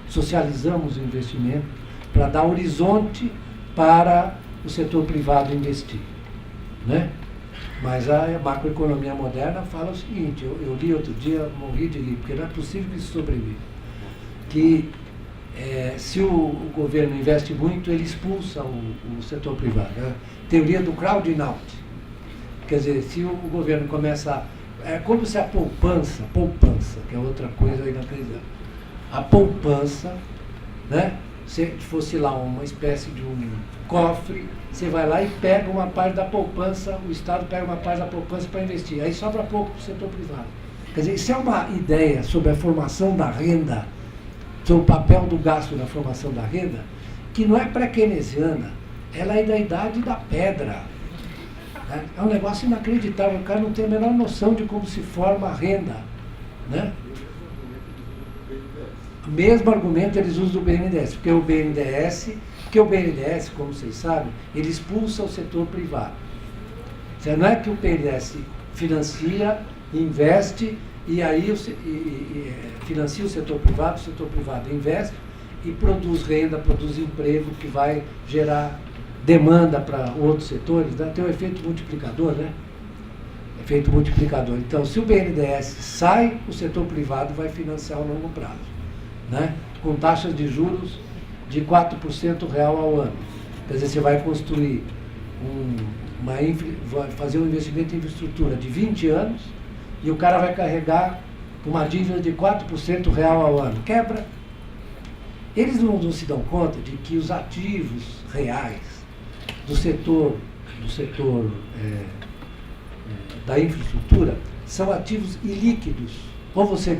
Socializamos o investimento para dar horizonte para o setor privado investir. Né? Mas a macroeconomia moderna fala o seguinte: eu li outro dia, morri de rir, porque não é possível que isso sobreviva. Que se o governo investe muito, ele expulsa o setor privado. Né? Teoria do crowding out. Quer dizer, se o governo começa é como se a poupança, que é outra coisa inacreditável, a poupança, né, se fosse lá uma espécie de um cofre, você vai lá e pega uma parte da poupança, o Estado pega uma parte da poupança para investir, aí sobra pouco para o setor privado. Quer dizer, isso é uma ideia sobre a formação da renda, sobre o papel do gasto na formação da renda, que não é pré-keynesiana, ela é da idade da pedra. Né? É um negócio inacreditável, o cara não tem a menor noção de como se forma a renda. Né? O mesmo argumento eles usam do BNDES, porque o BNDES, como vocês sabem, ele expulsa o setor privado. Não é que o BNDES financia, investe, e aí financia o setor privado investe e produz renda, produz emprego que vai gerar demanda para outros setores, né? Tem um efeito multiplicador, né? Efeito multiplicador. Então, se o BNDES sai, o setor privado vai financiar a longo prazo, né? Com taxas de juros de 4% real ao ano. Quer dizer, você vai construir vai fazer um investimento em infraestrutura de 20 anos e o cara vai carregar uma dívida de 4% real ao ano. Quebra. Eles não se dão conta de que os ativos reais do setor da infraestrutura são ativos ilíquidos. Ou você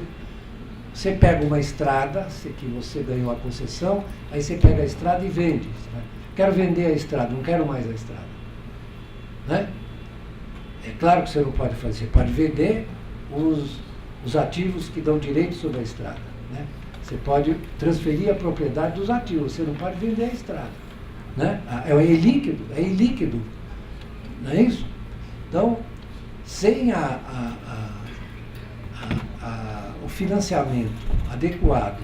pega uma estrada, que você ganhou a concessão, aí você pega a estrada e vende. Né? Quero vender a estrada, não quero mais a estrada. Né? É claro que você não pode fazer, você pode vender os ativos que dão direito sobre a estrada. Né? Você pode transferir a propriedade dos ativos, você não pode vender a estrada. Né? É ilíquido. Não é isso? Então, sem o financiamento adequado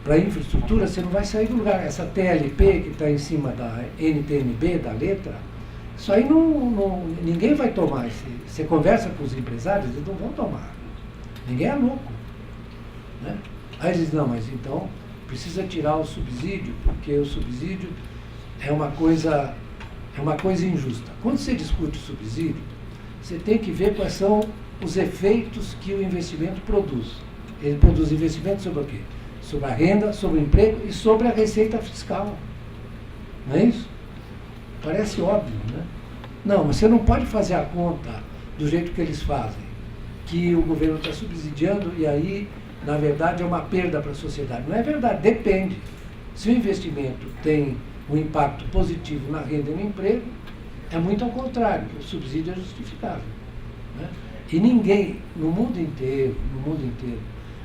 para a infraestrutura, você não vai sair do lugar. Essa TLP que está em cima da NTNB, da letra, isso aí ninguém vai tomar. Você conversa com os empresários, eles não vão tomar. Ninguém é louco. Né? Aí eles dizem, não, mas então precisa tirar o subsídio, porque o subsídio é uma coisa injusta. Quando você discute o subsídio, você tem que ver quais são os efeitos que o investimento produz. Ele produz investimento sobre o quê? Sobre a renda, sobre o emprego e sobre a receita fiscal. Não é isso? Parece óbvio, né? Não, mas você não pode fazer a conta do jeito que eles fazem, que o governo está subsidiando e aí, na verdade, é uma perda para a sociedade. Não é verdade, depende. Se o investimento tem um impacto positivo na renda e no emprego, é muito ao contrário, o subsídio é justificável. Né? E ninguém, no mundo inteiro,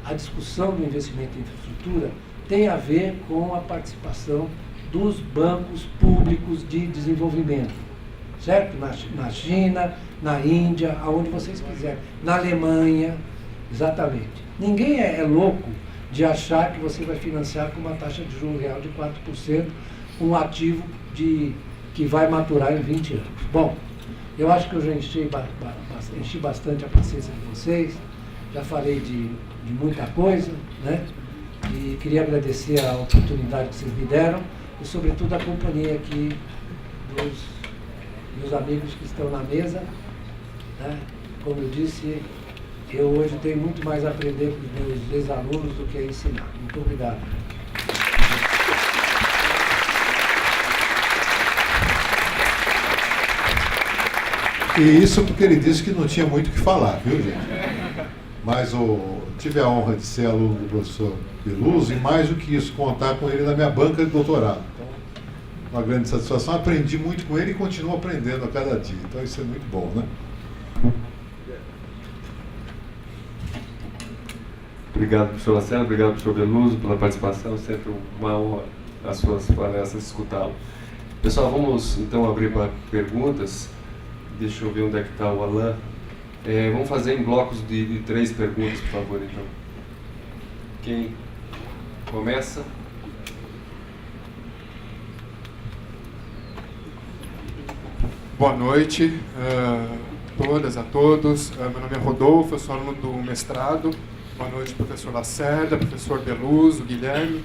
a discussão do investimento em infraestrutura tem a ver com a participação dos bancos públicos de desenvolvimento, certo? Na China, na Índia, aonde vocês quiserem, na Alemanha, exatamente. Ninguém é louco de achar que você vai financiar com uma taxa de juros real de 4% um ativo que vai maturar em 20 anos. Bom, eu acho que eu já enchi bastante a paciência de vocês, já falei de muita coisa, né? E queria agradecer a oportunidade que vocês me deram e, sobretudo, a companhia aqui dos meus amigos que estão na mesa. Né? Como eu disse, eu hoje tenho muito mais a aprender com os meus ex-alunos do que a ensinar. Muito obrigado. E isso porque ele disse que não tinha muito o que falar, viu, gente? Mas tive a honra de ser aluno do professor Beluso e, mais do que isso, contar com ele na minha banca de doutorado. Então, uma grande satisfação. Aprendi muito com ele e continuo aprendendo a cada dia. Então, isso é muito bom, né? Obrigado, professor Lacerda. Obrigado, professor Beluso, pela participação. Sempre uma honra as suas palestras escutá-lo. Pessoal, vamos então abrir para perguntas. Deixa eu ver onde é que está o Alain. Vamos fazer em blocos de 3 perguntas, por favor, então. Quem começa? Boa noite a todas, a todos. Meu nome é Rodolfo, eu sou aluno do mestrado. Boa noite, professor Lacerda, professor Beluso, Guilherme.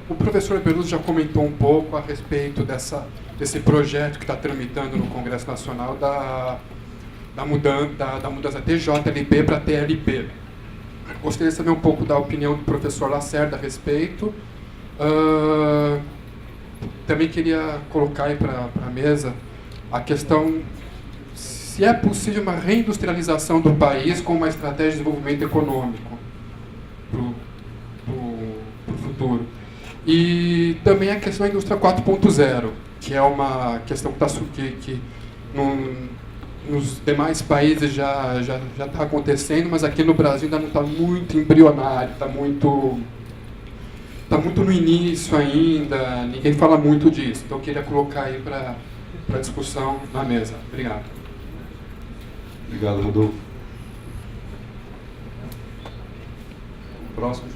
O professor Beluso já comentou um pouco a respeito desse projeto que está tramitando no Congresso Nacional da mudança TJLP para TLP. Gostaria de saber um pouco da opinião do professor Lacerda a respeito Também queria colocar aí para a mesa a questão se é possível uma reindustrialização do país com uma estratégia de desenvolvimento econômico para o futuro. E também a questão da indústria 4.0, que é uma questão que nos demais países já está acontecendo, mas aqui no Brasil ainda não está muito embrionário, está muito no início ainda, ninguém fala muito disso. Então eu queria colocar aí para discussão na mesa. Obrigado. Obrigado, Rodolfo. Próximo.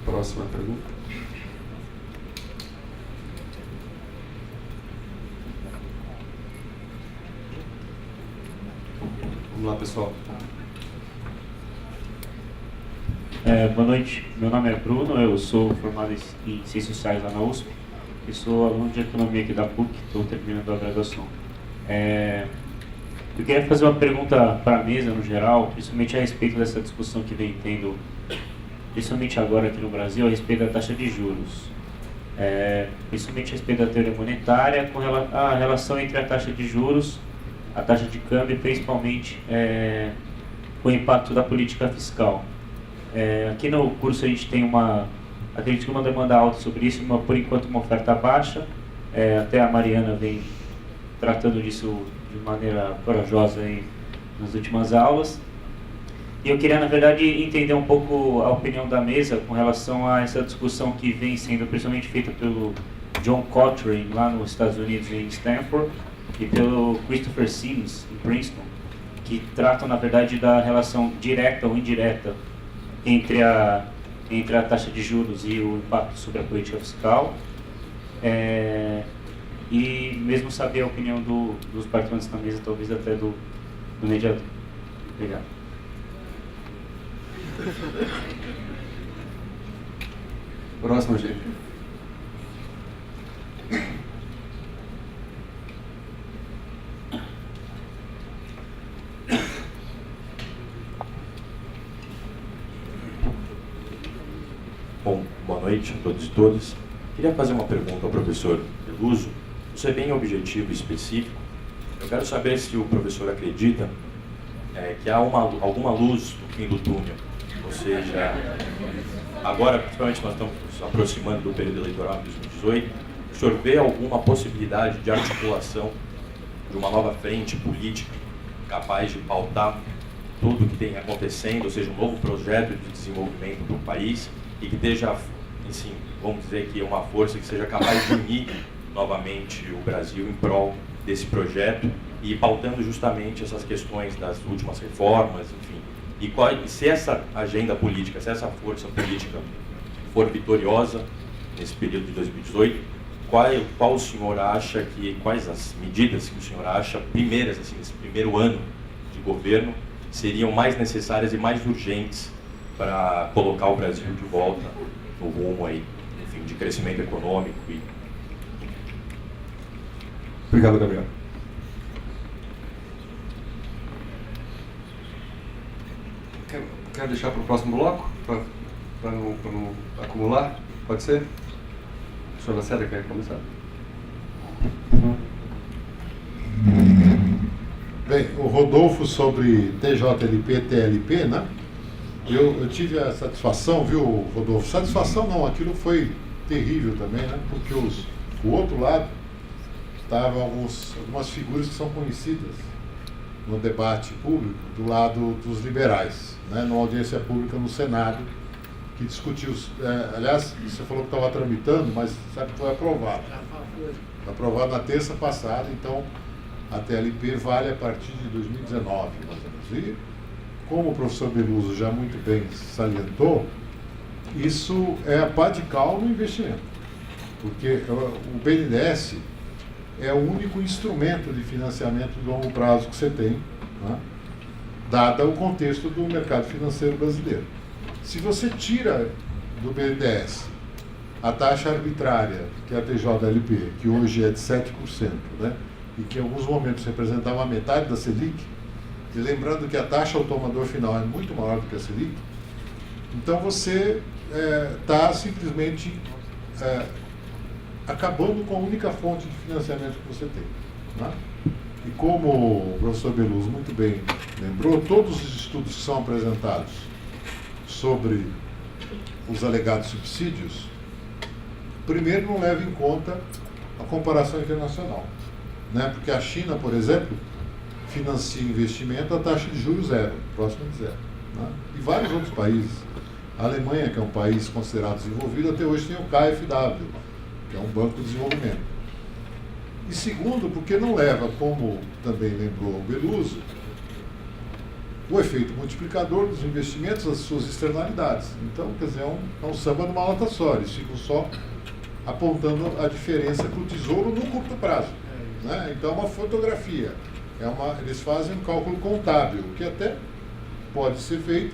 Próxima pergunta. Vamos lá, pessoal. Boa noite, meu nome é Bruno, eu sou formado em Ciências Sociais lá na USP e sou aluno de Economia aqui da PUC, estou terminando a graduação. Eu queria fazer uma pergunta para a mesa no geral, principalmente a respeito dessa discussão que vem tendo, principalmente agora aqui no Brasil, a respeito da taxa de juros. Principalmente a respeito da teoria monetária, com a relação entre a taxa de juros, a taxa de câmbio e principalmente com o impacto da política fiscal. Aqui no curso a gente tem acredito que uma demanda alta sobre isso, por enquanto uma oferta baixa. Até a Mariana vem tratando disso de maneira corajosa nas últimas aulas. E eu queria, na verdade, entender um pouco a opinião da mesa com relação a essa discussão que vem sendo principalmente feita pelo John Cochrane, lá nos Estados Unidos, em Stanford, e pelo Christopher Sims, em Princeton, que tratam, na verdade, da relação direta ou indireta entre a taxa de juros e o impacto sobre a política fiscal, e mesmo saber a opinião dos participantes na mesa, talvez até do mediador. Obrigado. Próximo, gente. Bom, boa noite a todos e todas. Queria fazer uma pergunta ao professor Beluso. Isso é bem objetivo e específico. Eu quero saber se o professor acredita que há alguma luz no fim do túnel. Ou seja, agora, principalmente nós estamos nos aproximando do período eleitoral de 2018, o senhor vê alguma possibilidade de articulação de uma nova frente política capaz de pautar tudo o que tem acontecendo, ou seja, um novo projeto de desenvolvimento para o país, e que esteja, assim, vamos dizer que uma força que seja capaz de unir novamente o Brasil em prol desse projeto e pautando justamente essas questões das últimas reformas, enfim. E se essa agenda política, se essa força política for vitoriosa nesse período de 2018, qual o senhor acha quais as medidas que o senhor acha primeiras, assim, nesse primeiro ano de governo, seriam mais necessárias e mais urgentes para colocar o Brasil de volta no rumo aí, enfim, de crescimento econômico e... Obrigado, Gabriel. Quer deixar para o próximo bloco? Para não acumular? Pode ser? O senhor Lacerda quer começar? Bem, o Rodolfo sobre TJLP e TLP, né? Eu tive a satisfação, viu, Rodolfo? Satisfação não, aquilo foi terrível também, né? Porque o outro lado estavam algumas figuras que são conhecidas no debate público do lado dos liberais, né? Numa audiência pública no Senado, que discutiu, aliás, você falou que estava tramitando, mas sabe que foi aprovado. Foi aprovado na terça passada, então a TLP vale a partir de 2019, mais ou menos. E, como o professor Beluso já muito bem salientou, isso é a pá de cal no investimento, porque o BNDES é o único instrumento de financiamento de longo prazo que você tem, né, dado o contexto do mercado financeiro brasileiro. Se você tira do BNDES a taxa arbitrária, que é a TJLP, que hoje é de 7%, né, e que em alguns momentos representava a metade da Selic, e lembrando que a taxa ao tomador final é muito maior do que a Selic, Então você está simplesmente acabando com a única fonte de financiamento que você tem. Né? E como o professor Beluso muito bem lembrou, todos os estudos que são apresentados sobre os alegados subsídios, primeiro não levam em conta a comparação internacional. Né? Porque a China, por exemplo, financia investimento a taxa de juros zero, próximo de zero. Né? E vários outros países. A Alemanha, que é um país considerado desenvolvido, até hoje tem o KfW, que é um banco de desenvolvimento. E segundo, porque não leva, como também lembrou o Beluso, o efeito multiplicador dos investimentos, as suas externalidades. Então, quer dizer, é um samba numa lata só, eles ficam só apontando a diferença para o tesouro no curto prazo. Né? Então, é uma fotografia, eles fazem um cálculo contábil, que até pode ser feito,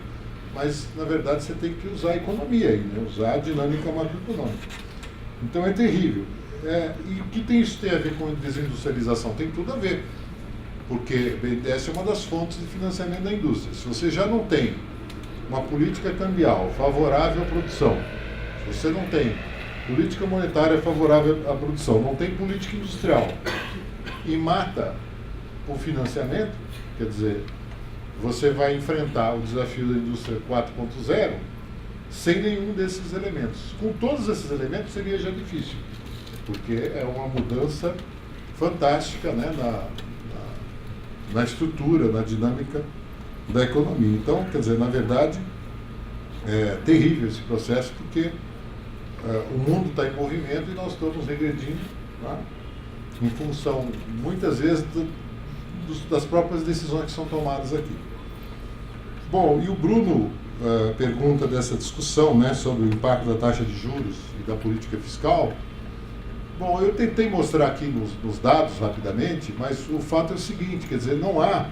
mas, na verdade, você tem que usar a economia aí, né? Usar a dinâmica macroeconômica. Então, é terrível. E o que isso tem a ver com desindustrialização? Tem tudo a ver, porque BNDES é uma das fontes de financiamento da indústria. Se você já não tem uma política cambial favorável à produção, se você não tem política monetária favorável à produção, não tem política industrial e mata o financiamento, quer dizer, você vai enfrentar o desafio da indústria 4.0 sem nenhum desses elementos. Com todos esses elementos seria já difícil, porque é uma mudança fantástica, né, na estrutura, na dinâmica da economia. Então, quer dizer, na verdade, é terrível esse processo, porque o mundo está em movimento e nós estamos regredindo, né, em função, muitas vezes, das próprias decisões que são tomadas aqui. Bom, e o Bruno pergunta dessa discussão, né, sobre o impacto da taxa de juros e da política fiscal. Bom, eu tentei mostrar aqui nos dados rapidamente, mas o fato é o seguinte, quer dizer, não há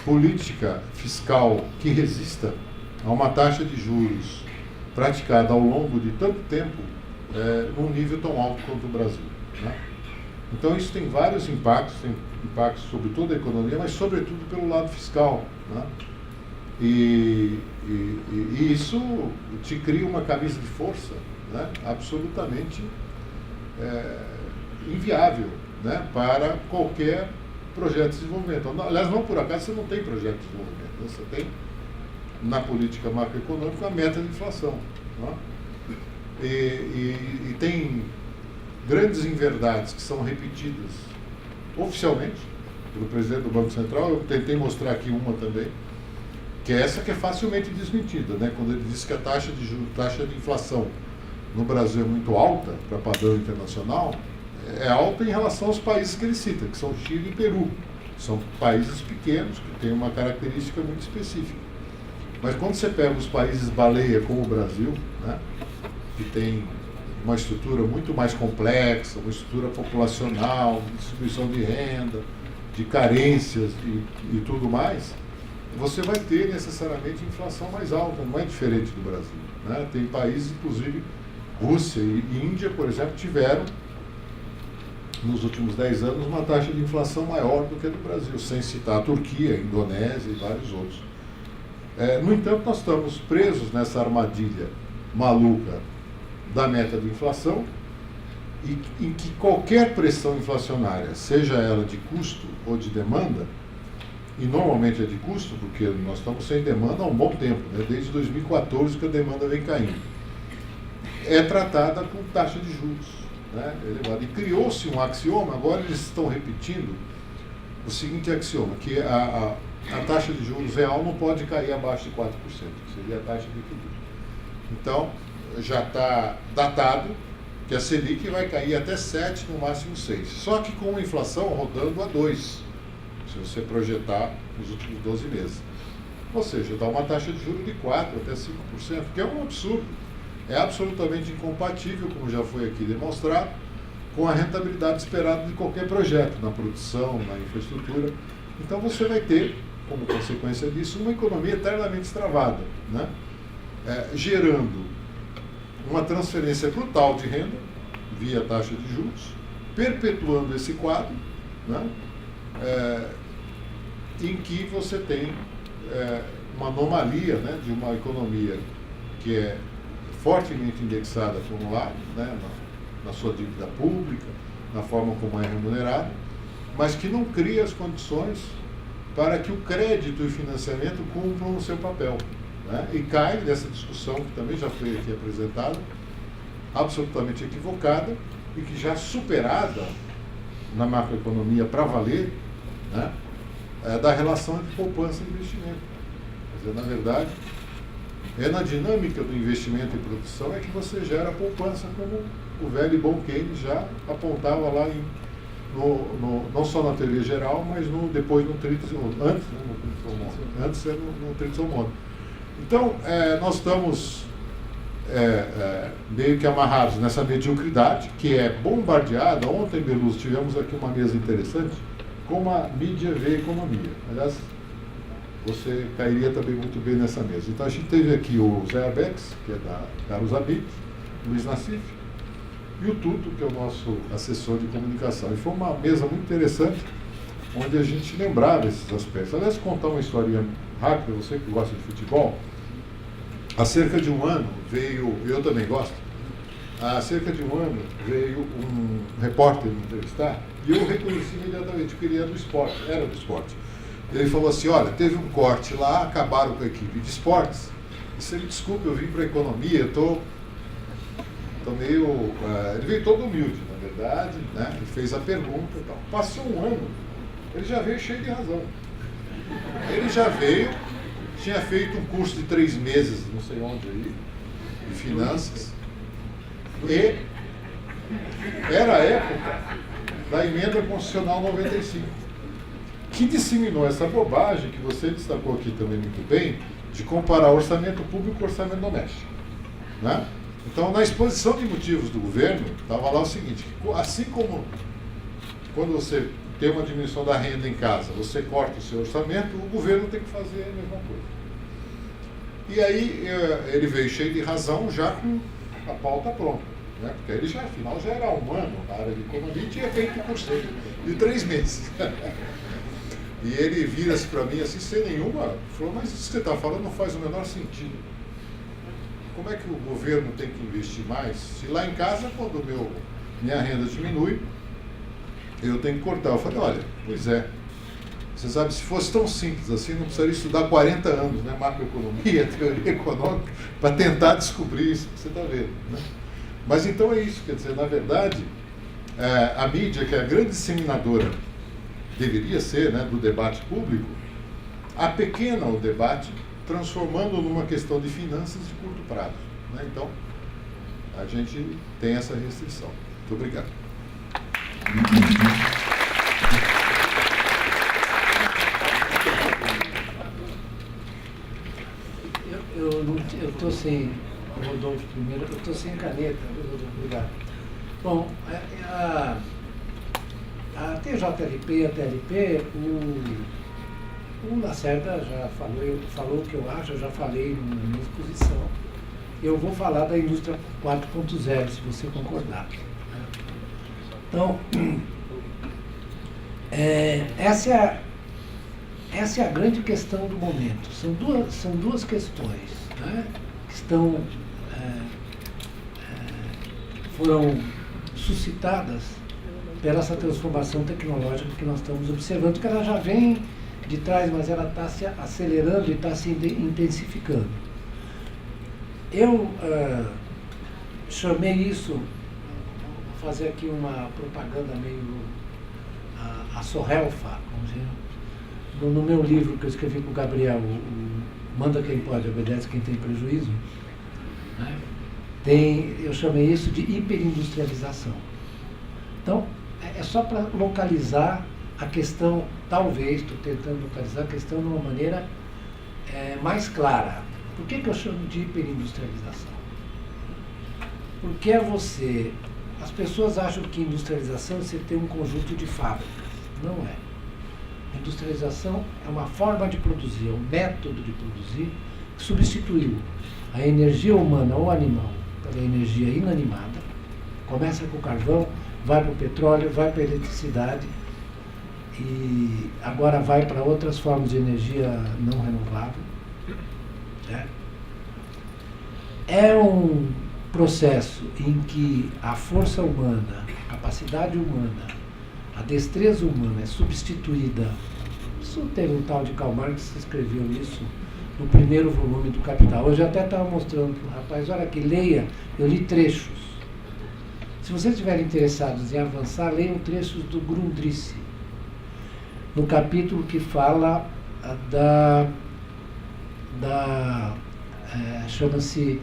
política fiscal que resista a uma taxa de juros praticada ao longo de tanto tempo num nível tão alto quanto o Brasil. Né? Então isso tem vários impactos, tem impactos sobre toda a economia, mas sobretudo pelo lado fiscal. Né? E isso te cria uma camisa de força, né, absolutamente inviável, né, para qualquer projeto de desenvolvimento. Aliás, não por acaso você não tem projeto de desenvolvimento, né? Você tem na política macroeconômica a meta de inflação. Né? E tem grandes inverdades que são repetidas oficialmente pelo presidente do Banco Central. Eu tentei mostrar aqui uma também, que é essa que é facilmente desmentida, né? Quando ele diz que a taxa de juros, taxa de inflação no Brasil é muito alta para padrão internacional, é alta em relação aos países que ele cita, que são Chile e Peru. São países pequenos que têm uma característica muito específica. Mas quando você pega os países baleia como o Brasil, né, que tem uma estrutura muito mais complexa, uma estrutura populacional, distribuição de renda, de carências e tudo mais, você vai ter necessariamente inflação mais alta, não é diferente do Brasil. Né? Tem países, inclusive Rússia e Índia, por exemplo, tiveram, nos últimos 10 anos, uma taxa de inflação maior do que a do Brasil, sem citar a Turquia, a Indonésia e vários outros. No entanto, nós estamos presos nessa armadilha maluca da meta de inflação, e em que qualquer pressão inflacionária, seja ela de custo ou de demanda, e normalmente é de custo, porque nós estamos sem demanda há um bom tempo, né? Desde 2014 que a demanda vem caindo, é tratada com taxa de juros, né, elevada. E criou-se um axioma, agora eles estão repetindo o seguinte axioma, que a taxa de juros real não pode cair abaixo de 4%, que seria a taxa de equilíbrio. Então, já está datado que a Selic vai cair até 7%, no máximo 6%. Só que com a inflação rodando a 2%, se você projetar nos últimos 12 meses. Ou seja, dá uma taxa de juros de 4% até 5%, que é um absurdo. É absolutamente incompatível, como já foi aqui demonstrado, com a rentabilidade esperada de qualquer projeto, na produção, na infraestrutura. Então você vai ter, como consequência disso, uma economia eternamente estravada, né? Gerando uma transferência brutal de renda via taxa de juros, perpetuando esse quadro, né? Em que você tem uma anomalia, né, de uma economia que é fortemente indexada, por um lado, né, na sua dívida pública, na forma como é remunerado, mas que não cria as condições para que o crédito e o financiamento cumpram o seu papel, né? E cai dessa discussão que também já foi aqui apresentada, absolutamente equivocada e que já superada na macroeconomia para valer, né, da relação entre poupança e investimento. Quer dizer, na verdade, é na dinâmica do investimento e produção é que você gera poupança, como o velho e bom Keynes já apontava lá não só na teoria geral, mas depois no Tritis antes, né, no Tritis Hormônio. Antes era no Tritis Hormônio. Então, nós estamos meio que amarrados nessa mediocridade, que é bombardeada. Ontem, Beluso, tivemos aqui uma mesa interessante, como a mídia vê a economia. Aliás, você cairia também muito bem nessa mesa. Então, a gente teve aqui o Zé Abex, que é da Carlos Abit, Luiz Nassif, e o Tuto, que é o nosso assessor de comunicação. E foi uma mesa muito interessante, onde a gente lembrava esses aspectos. Aliás, contar uma historinha rápida, você que gosta de futebol, há cerca de um ano veio, eu também gosto, há cerca de um ano veio um repórter me entrevistar, e eu reconheci imediatamente que ele era do esporte. Ele falou assim: olha, teve um corte lá, acabaram com a equipe de esportes, e você me desculpe, eu vim para a economia, eu estou meio... ele veio todo humilde, na verdade, né? Ele fez a pergunta e tal. Passou um ano, ele já veio cheio de razão. Ele já veio, tinha feito um curso de 3 meses, não sei onde aí, de finanças, e era a época da emenda constitucional 95, que disseminou essa bobagem que você destacou aqui também muito bem, de comparar orçamento público com orçamento doméstico, né? Então, na exposição de motivos do governo, estava lá o seguinte: que assim como quando você tem uma diminuição da renda em casa, você corta o seu orçamento, o governo tem que fazer a mesma coisa. E aí ele veio cheio de razão, já com a pauta pronta, né? Porque ele já, afinal, já era humano na área de economia e tinha feito o curso de 3 meses. E ele vira-se para mim assim, sem nenhuma, falou: mas isso que você está falando não faz o menor sentido. Como é que o governo tem que investir mais? Se lá em casa, quando minha renda diminui, eu tenho que cortar. Eu falei: olha, pois é. Você sabe, se fosse tão simples assim, não precisaria estudar 40 anos, né, macroeconomia, teoria econômica, para tentar descobrir isso que você está vendo, né? Mas então é isso, quer dizer, na verdade, a mídia, que é a grande disseminadora, deveria ser, né, do debate público, apequena o debate, transformando numa questão de finanças de curto prazo, né? Então, a gente tem essa restrição. Muito obrigado. Eu estou sem, Rodolfo primeiro, eu estou sem caneta, Rodolfo, obrigado. Bom, a TJLP e a TLP, o Lacerda já falou o que eu acho, eu já falei na minha exposição. Eu vou falar da indústria 4.0, se você concordar. Então, essa é a grande questão do momento. São duas questões, né, que foram suscitadas pela essa transformação tecnológica que nós estamos observando, que ela já vem de trás, mas ela está se acelerando e está se intensificando. Eu chamei isso, vou fazer aqui uma propaganda meio a Sorrelfa, vamos dizer, no meu livro que eu escrevi com o Gabriel, Manda Quem Pode, Obedece Quem Tem Prejuízo, né? Eu chamei isso de hiperindustrialização. Então, é só para localizar a questão, talvez, estou tentando localizar a questão de uma maneira mais clara. Por que eu chamo de hiperindustrialização? Porque as pessoas acham que industrialização é você ter um conjunto de fábricas. Não é. Industrialização é uma forma de produzir, é um método de produzir que substituiu a energia humana ou animal pela energia inanimada. Começa com o carvão, vai para o petróleo, vai para a eletricidade e agora vai para outras formas de energia não renovável, né? é um processo em que a força humana, a capacidade humana, a destreza humana é substituída. Isso teve um tal de Karl Marx que escreveu isso no primeiro volume do Capital. Hoje até estava mostrando para o rapaz, olha aqui, leia, eu li trechos. Se vocês estiverem interessados em avançar, leiam trechos do Grundrisse, no capítulo que fala chama-se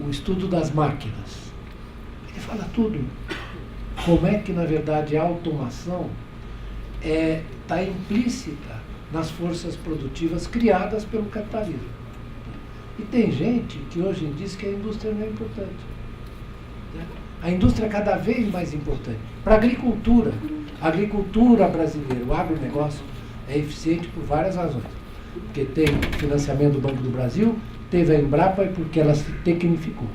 o estudo das máquinas. Ele fala tudo. Como é que, na verdade, a automação está implícita nas forças produtivas criadas pelo capitalismo. E tem gente que hoje diz que a indústria não é importante. Né? A indústria é cada vez mais importante. Para a agricultura brasileira, o agronegócio é eficiente por várias razões. Porque tem financiamento do Banco do Brasil, teve a Embrapa porque ela se tecnificou.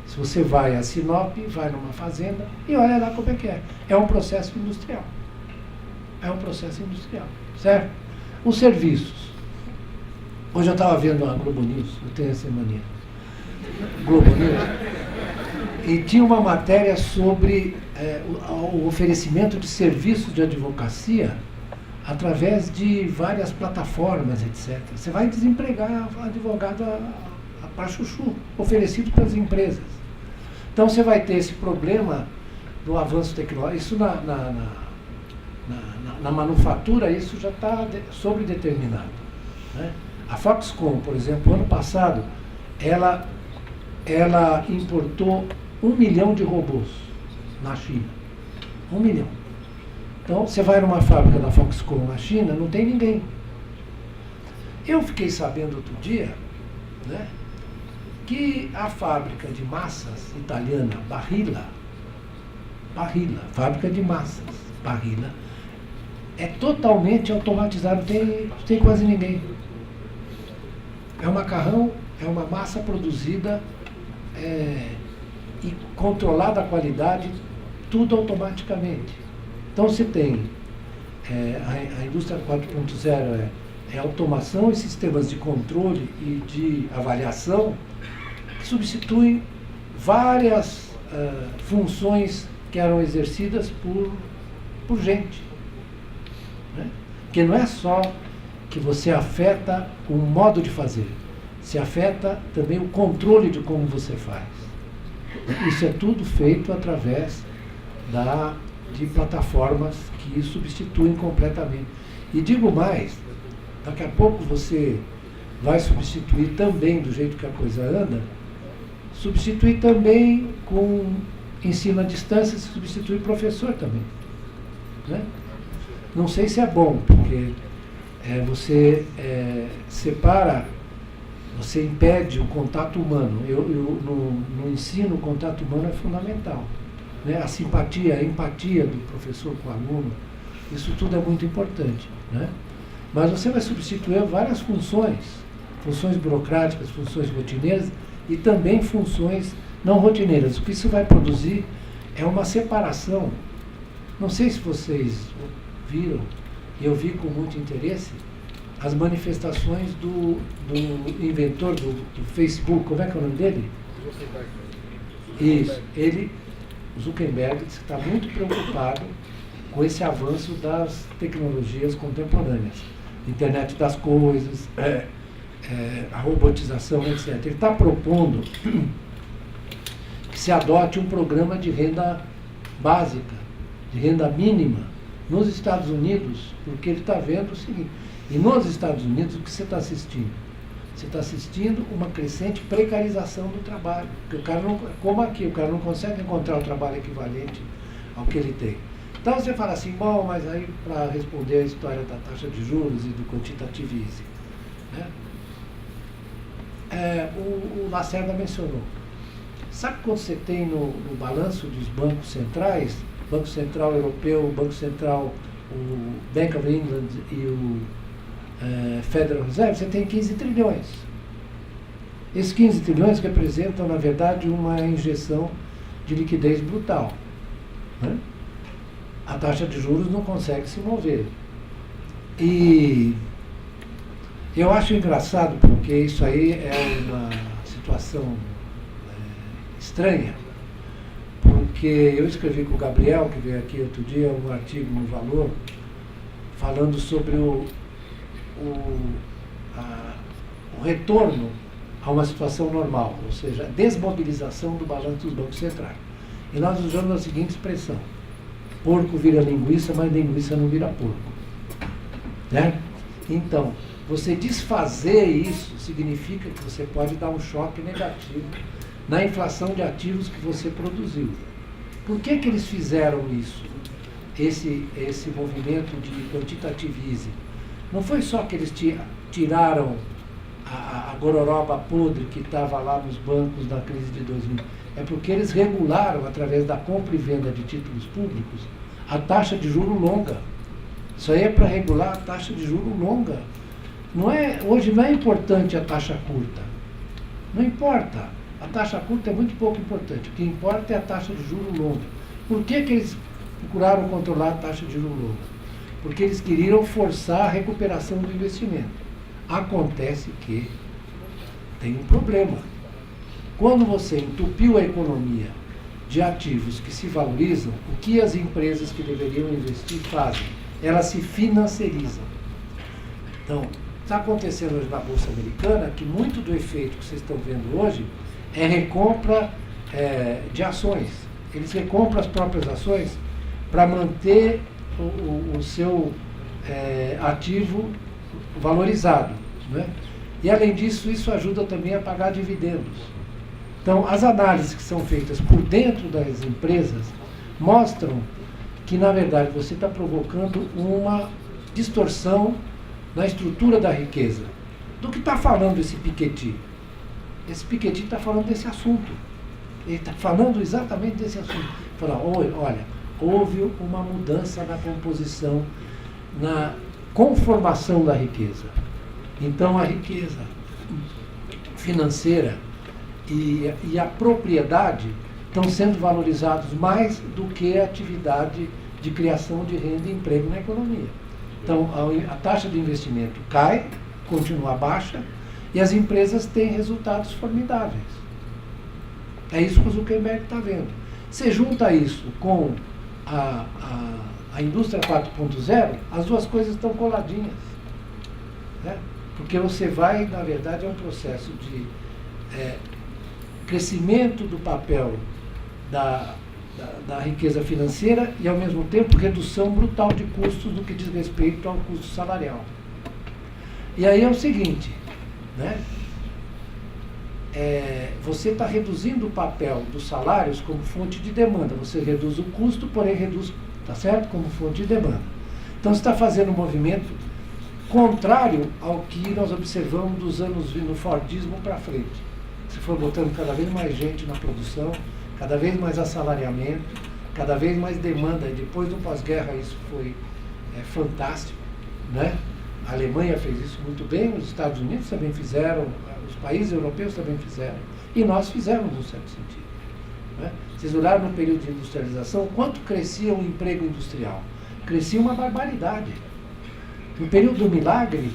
Se você vai a Sinop, vai numa fazenda e olha lá como é que é. É um processo industrial. É um processo industrial, certo? Os serviços. Hoje eu estava vendo a Globo News, eu tenho essa mania. Globo News. E tinha uma matéria sobre o oferecimento de serviços de advocacia através de várias plataformas, etc. Você vai desempregar advogado para chuchu, oferecido pelas empresas. Então você vai ter esse problema do avanço tecnológico. Isso na manufatura, isso já está sobredeterminado. Né? A Foxconn, por exemplo, ano passado, ela importou 1 milhão de robôs na China. 1 milhão. Então, você vai numa fábrica da Foxconn na China, não tem ninguém. Eu fiquei sabendo outro dia, né, que a fábrica de massas italiana, Barilla, fábrica de massas, Barilla, é totalmente automatizada, não tem quase ninguém. É um macarrão, é uma massa produzida e controlada a qualidade, tudo automaticamente. Então você tem a indústria 4.0 é automação e sistemas de controle e de avaliação que substituem várias funções que eram exercidas por gente. Né? Porque não é só que você afeta o modo de fazer, se afeta também o controle de como você faz. Isso é tudo feito através de plataformas que substituem completamente. E digo mais, daqui a pouco você vai substituir também, do jeito que a coisa anda, substituir também com ensino à distância, substituir professor também. Né? Não sei se é bom, porque você separa, você impede o contato humano. No ensino, o contato humano é fundamental. Né? A simpatia, a empatia do professor com o aluno, isso tudo é muito importante. Né? Mas você vai substituir várias funções burocráticas, funções rotineiras e também funções não rotineiras. O que isso vai produzir é uma separação. Não sei se vocês viram, e eu vi com muito interesse, as manifestações do inventor do Facebook, como é que é o nome dele? Isso, o Zuckerberg disse que está muito preocupado com esse avanço das tecnologias contemporâneas. Internet das coisas, a robotização, etc. Ele está propondo que se adote um programa de renda básica, de renda mínima, nos Estados Unidos, porque ele está vendo o seguinte, e nos Estados Unidos o que você está assistindo? Você está assistindo uma crescente precarização do trabalho, porque o cara não, como aqui, o cara não consegue encontrar o trabalho equivalente ao que ele tem. Então você fala assim, bom, mas aí para responder a história da taxa de juros e do quantitative easing, né? O Lacerda mencionou. Sabe quando você tem no balanço dos bancos centrais, Banco Central Europeu, Banco Central, o Bank of England e o Federal Reserve, você tem 15 trilhões. Esses 15 trilhões representam, na verdade, uma injeção de liquidez brutal. Né? A taxa de juros não consegue se mover. E Eu acho engraçado porque isso aí é uma situação estranha, porque eu escrevi com o Gabriel, que veio aqui outro dia, um artigo no Valor, falando sobre o retorno a uma situação normal, ou seja, a desmobilização do balanço dos bancos centrais. E nós usamos a seguinte expressão: porco vira linguiça, mas linguiça não vira porco. Né? Então, você desfazer isso significa que você pode dar um choque negativo na inflação de ativos que você produziu. Por que eles fizeram isso? Esse movimento de quantitative easing. Não foi só que eles tiraram a gororoba podre que estava lá nos bancos na crise de 2000. É porque eles regularam, através da compra e venda de títulos públicos, a taxa de juro longa. Isso aí é para regular a taxa de juro longa. Hoje não é importante a taxa curta. Não importa. A taxa curta é muito pouco importante. O que importa é a taxa de juro longa. Por que eles procuraram controlar a taxa de juro longa? Porque eles queriam forçar a recuperação do investimento. Acontece que tem um problema. Quando você entupiu a economia de ativos que se valorizam, o que as empresas que deveriam investir fazem? Elas se financiarizam. Então, está acontecendo hoje na Bolsa Americana que muito do efeito que vocês estão vendo hoje é recompra de ações. Eles recompram as próprias ações para manter o seu ativo valorizado. Né? E, além disso, isso ajuda também a pagar dividendos. Então, as análises que são feitas por dentro das empresas mostram que, na verdade, você está provocando uma distorção na estrutura da riqueza. Do que está falando esse Piketty? Esse Piketty está falando desse assunto. Ele está falando exatamente desse assunto. Falando, olha, houve uma mudança na composição, na conformação da riqueza. Então, a riqueza financeira e a propriedade estão sendo valorizados mais do que a atividade de criação de renda e emprego na economia. Então, a taxa de investimento cai, continua baixa, e as empresas têm resultados formidáveis. É isso que o Zuckerberg está vendo. Você junta isso com a indústria 4.0, as duas coisas estão coladinhas. Né? Porque você vai, na verdade, é um processo de crescimento do papel da riqueza financeira e, ao mesmo tempo, redução brutal de custos no que diz respeito ao custo salarial. E aí é o seguinte, né? Você está reduzindo o papel dos salários como fonte de demanda. Você reduz o custo, porém reduz, tá certo? Como fonte de demanda. Então você está fazendo um movimento contrário ao que nós observamos dos anos no Fordismo para frente. Você foi botando cada vez mais gente na produção, cada vez mais assalariamento, cada vez mais demanda. Depois do pós-guerra isso foi fantástico, né? A Alemanha fez isso muito bem, os Estados Unidos também fizeram, os países europeus também fizeram, e nós fizemos num certo sentido. Né? Vocês olharam no período de industrialização, quanto crescia o emprego industrial? Crescia uma barbaridade. No período do milagre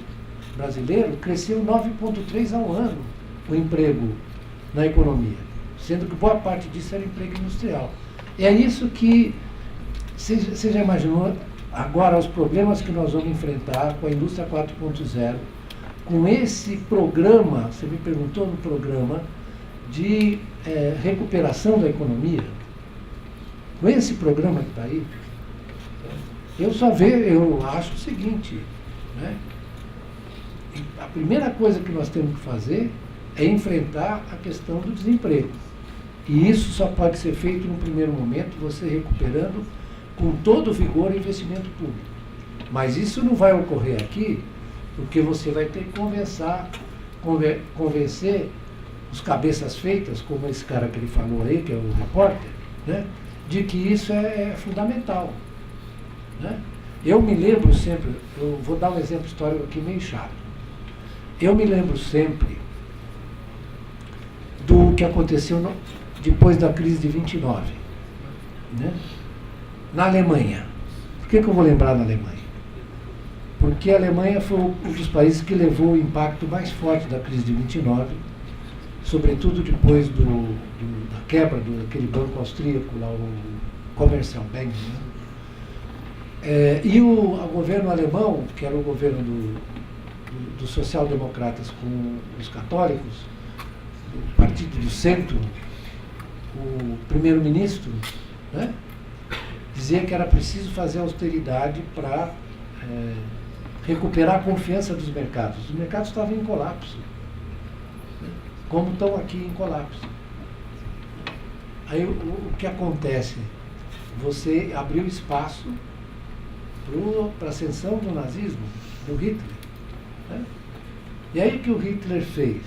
brasileiro, cresceu 9,3% ao ano o emprego na economia, sendo que boa parte disso era emprego industrial. E é isso que, você já imaginou agora os problemas que nós vamos enfrentar com a indústria 4.0, com esse programa, você me perguntou no programa, de recuperação da economia, com esse programa que está aí, eu acho o seguinte, né? A primeira coisa que nós temos que fazer é enfrentar a questão do desemprego. E isso só pode ser feito no primeiro momento, você recuperando com todo o vigor o investimento público. Mas isso não vai ocorrer aqui, porque você vai ter que convencer os cabeças feitas, como esse cara que ele falou aí, que é o repórter, né, de que isso é fundamental. Né? Eu me lembro sempre, eu vou dar um exemplo histórico aqui meio chato. Eu me lembro sempre do que aconteceu depois da crise de 29, né? Na Alemanha. Por que eu vou lembrar da Alemanha? porque a Alemanha foi um dos países que levou o impacto mais forte da crise de 29, sobretudo depois da quebra daquele banco austríaco, lá, o Commerzbank, né? E o governo alemão, que era o governo dos social-democratas com os católicos, o partido do centro, o primeiro-ministro, né, dizia que era preciso fazer austeridade para recuperar a confiança dos mercados. Os mercados estavam em colapso, né, como estão aqui em colapso. Aí o que acontece? Você abriu espaço para a ascensão do nazismo, do Hitler, né? E aí o que o Hitler fez?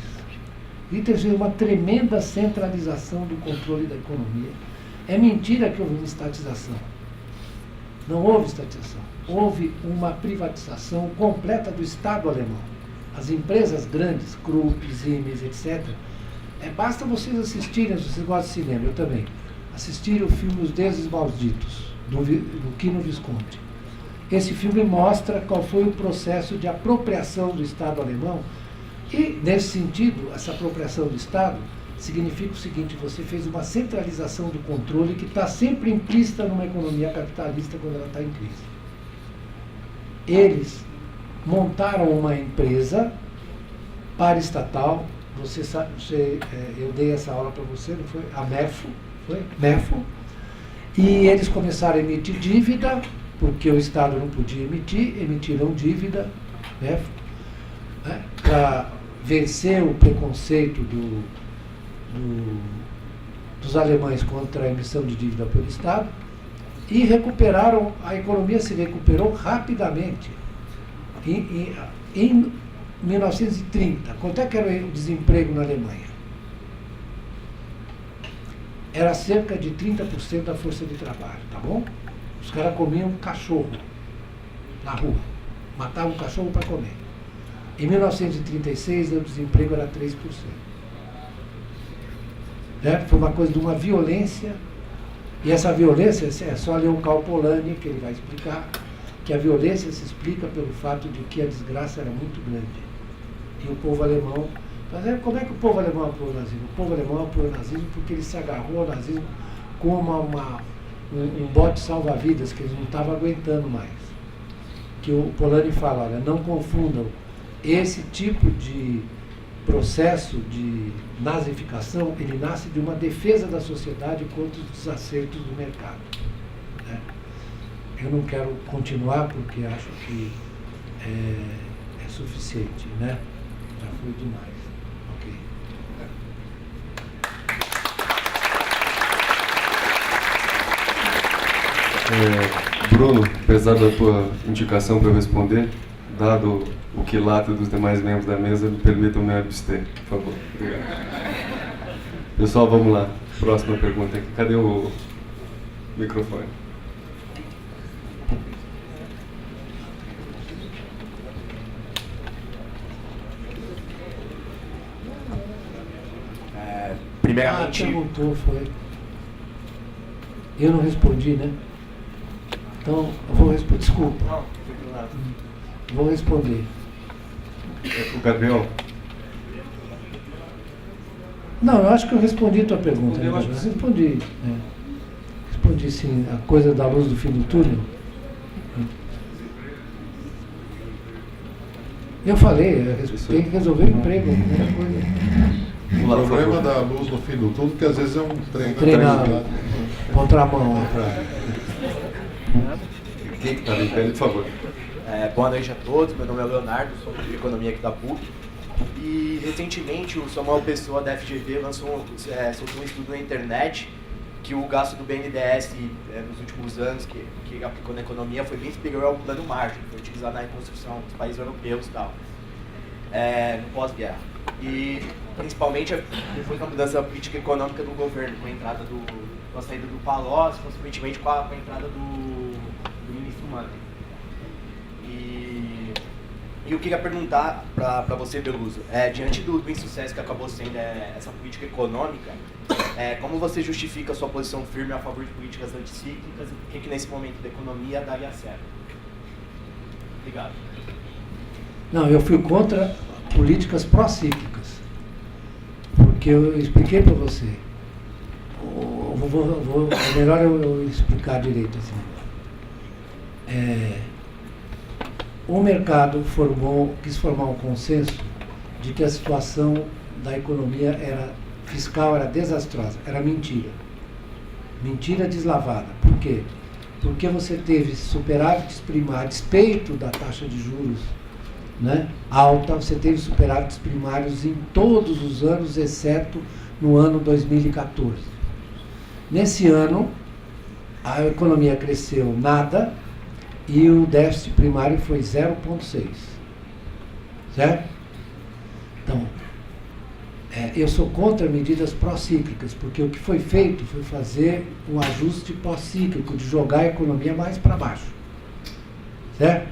Hitler fez uma tremenda centralização do controle da economia. É mentira que houve uma estatização. Não houve estatização. Houve uma privatização completa do Estado alemão. As empresas grandes, Krupp, Siemens, etc. Basta vocês assistirem, se vocês gostam de cinema, eu também, assistirem o filme Os Deuses Malditos, do Quino Visconti. Esse filme mostra qual foi o processo de apropriação do Estado alemão. E, nesse sentido, essa apropriação do Estado significa o seguinte: você fez uma centralização do controle que está sempre implícita numa economia capitalista quando ela está em crise. Eles montaram uma empresa paraestatal, você sabe, eu dei essa aula para você, não foi? A MEFO, e eles começaram a emitir dívida, porque o Estado não podia emitiram dívida, né, para vencer o preconceito dos alemães contra a emissão de dívida pelo Estado, e recuperaram, a economia se recuperou rapidamente. Em 1930, quanto é que era o desemprego na Alemanha? Era cerca de 30% da força de trabalho, tá bom? Os caras comiam cachorro na rua, matavam cachorro para comer. Em 1936, o desemprego era 3%. Né? Foi uma coisa de uma violência, e essa violência, é só ler o Karl Polanyi, que ele vai explicar, que a violência se explica pelo fato de que a desgraça era muito grande. E o povo alemão... Mas como é que o povo alemão apoiou o nazismo? O povo alemão apoiou o nazismo porque ele se agarrou ao nazismo como um bote salva-vidas que eles não estavam aguentando mais. Que o Polanyi fala, olha, não confundam esse tipo de processo de nazificação, ele nasce de uma defesa da sociedade contra os desacertos do mercado. Né? Eu não quero continuar porque acho que é suficiente, né? Já foi demais. Ok. Bruno, apesar da tua indicação para eu responder, dado o quilate dos demais membros da mesa, me permitam me abster, por favor. Obrigado. Pessoal, vamos lá. Próxima pergunta aqui. Cadê o microfone? Primeiramente... perguntou, foi. Eu não respondi, né? Então, eu vou responder. Desculpa. Não, vou responder. O Gabriel? Não, eu acho que eu respondi a tua pergunta. Né? Respondi. Né? Respondi sim, a coisa da luz do fim do túnel. Eu falei, tem que resolver o emprego. O problema da luz no fim do túnel, que às vezes é um treinado. Contramão. Quem que está ali? Por favor. Boa noite a todos, meu nome é Leonardo, sou de Economia aqui da PUC. E recentemente o Samuel Pessoa da FGV soltou um estudo na internet que o gasto do BNDES nos últimos anos, que aplicou na economia, foi bem superior ao plano Marshall, que foi utilizado na reconstrução dos países europeus e tal, no pós-guerra. E principalmente depois da mudança da política econômica do governo, com a saída do Palocci, consequentemente com a entrada do ministro Manley. E eu queria perguntar para você, Beluso, diante do insucesso que acabou sendo essa política econômica, como você justifica a sua posição firme a favor de políticas anticíclicas e por que nesse momento da economia daria certo? Obrigado. Não, eu fui contra políticas pró-cíclicas, porque eu expliquei para você. É melhor eu explicar direito assim. O mercado quis formar um consenso de que a situação da economia fiscal era desastrosa, era mentira. Mentira deslavada. Por quê? Porque você teve superávites primários, a despeito da taxa de juros, né, alta, você teve superávites primários em todos os anos, exceto no ano 2014. Nesse ano, a economia cresceu nada e o déficit primário foi 0,6. Certo? Então, eu sou contra medidas pró-cíclicas, porque o que foi feito foi fazer um ajuste pós-cíclico, de jogar a economia mais para baixo. Certo?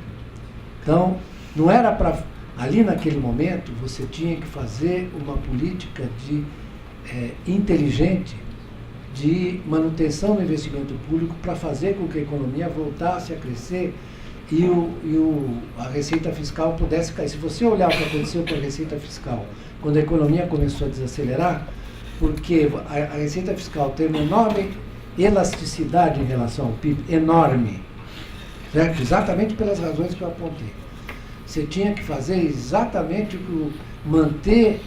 Então, não era para... Ali naquele momento, você tinha que fazer uma política inteligente de manutenção do investimento público para fazer com que a economia voltasse a crescer e a receita fiscal pudesse cair. Se você olhar o que aconteceu com a receita fiscal, quando a economia começou a desacelerar, porque a receita fiscal tem uma enorme elasticidade em relação ao PIB, enorme, certo? Exatamente pelas razões que eu apontei. Você tinha que fazer exatamente manter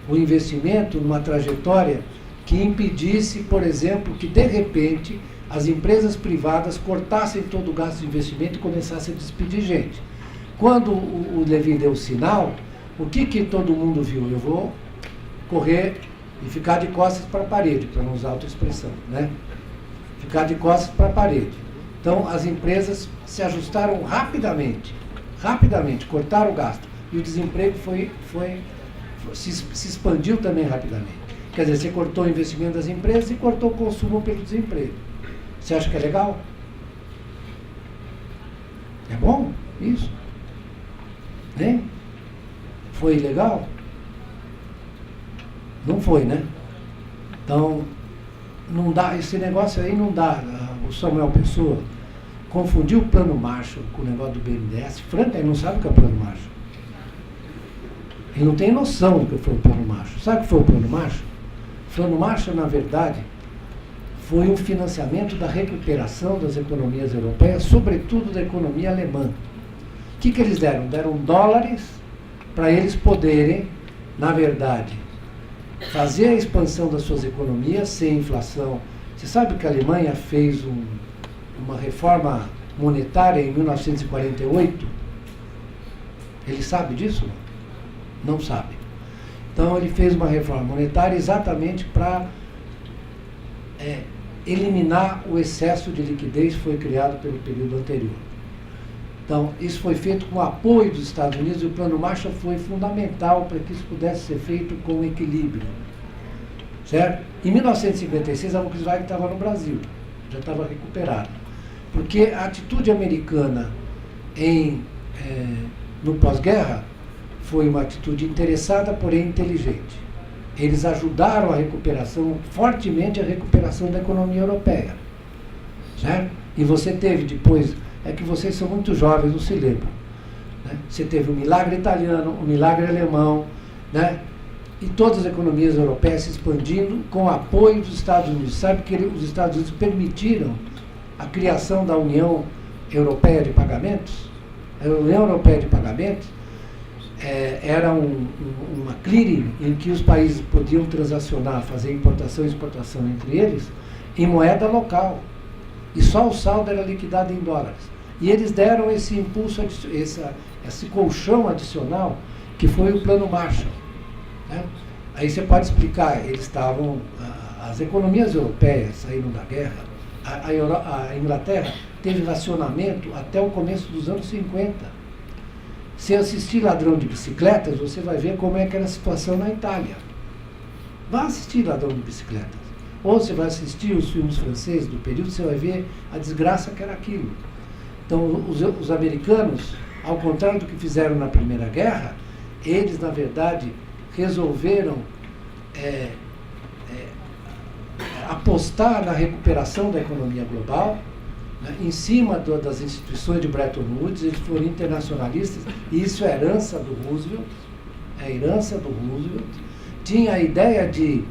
o investimento numa trajetória que impedisse, por exemplo, que de repente as empresas privadas cortassem todo o gasto de investimento e começassem a despedir gente. Quando o Levy deu o sinal, o que todo mundo viu? Eu vou correr e ficar de costas para a parede, para não usar outra expressão, né? Ficar de costas para a parede. Então, as empresas se ajustaram rapidamente, cortaram o gasto. E o desemprego se expandiu também rapidamente. Quer dizer, você cortou o investimento das empresas e cortou o consumo pelo desemprego. Você acha que é legal? É bom isso? Né? Foi legal? Não foi, né? Então, não dá, esse negócio aí não dá. O Samuel Pessoa confundiu o plano Marshall com o negócio do BNDES. Franca, ele não sabe o que é o plano Marshall. Ele não tem noção do que foi o plano Marshall. Sabe o que foi o plano Marshall? O plano Marshall, na verdade, foi um financiamento da recuperação das economias europeias, sobretudo da economia alemã. O que eles deram? Deram dólares para eles poderem, na verdade, fazer a expansão das suas economias sem inflação. Você sabe que a Alemanha fez uma reforma monetária em 1948? Ele sabe disso? Não sabe. Então ele fez uma reforma monetária exatamente para eliminar o excesso de liquidez que foi criado pelo período anterior. Então, isso foi feito com o apoio dos Estados Unidos e o Plano Marshall foi fundamental para que isso pudesse ser feito com equilíbrio. Certo? Em 1956, a Volkswagen estava no Brasil, já estava recuperada. Porque a atitude americana no pós-guerra foi uma atitude interessada, porém inteligente. Eles ajudaram fortemente a recuperação da economia europeia. Certo? E você teve depois... É que vocês são muito jovens, não se lembram. Né? Você teve o milagre italiano, o milagre alemão, né? E todas as economias europeias se expandindo com o apoio dos Estados Unidos. Sabe que os Estados Unidos permitiram a criação da União Europeia de Pagamentos? A União Europeia de Pagamentos era uma clearing em que os países podiam transacionar, fazer importação e exportação entre eles, em moeda local. E só o saldo era liquidado em dólares. E eles deram esse impulso, esse colchão adicional, que foi o Plano Marshall. Né? Aí você pode explicar, as economias europeias saíram da guerra, a Inglaterra teve racionamento até o começo dos anos 50. Se assistir Ladrão de Bicicletas, você vai ver como é que era a situação na Itália. Vá assistir Ladrão de Bicicletas. Ou você vai assistir os filmes franceses do período, você vai ver a desgraça que era aquilo. Então, os americanos, ao contrário do que fizeram na Primeira Guerra, eles, na verdade, resolveram apostar na recuperação da economia global, né, em cima das instituições de Bretton Woods. Eles foram internacionalistas, e isso é herança do Roosevelt, Tinha a ideia de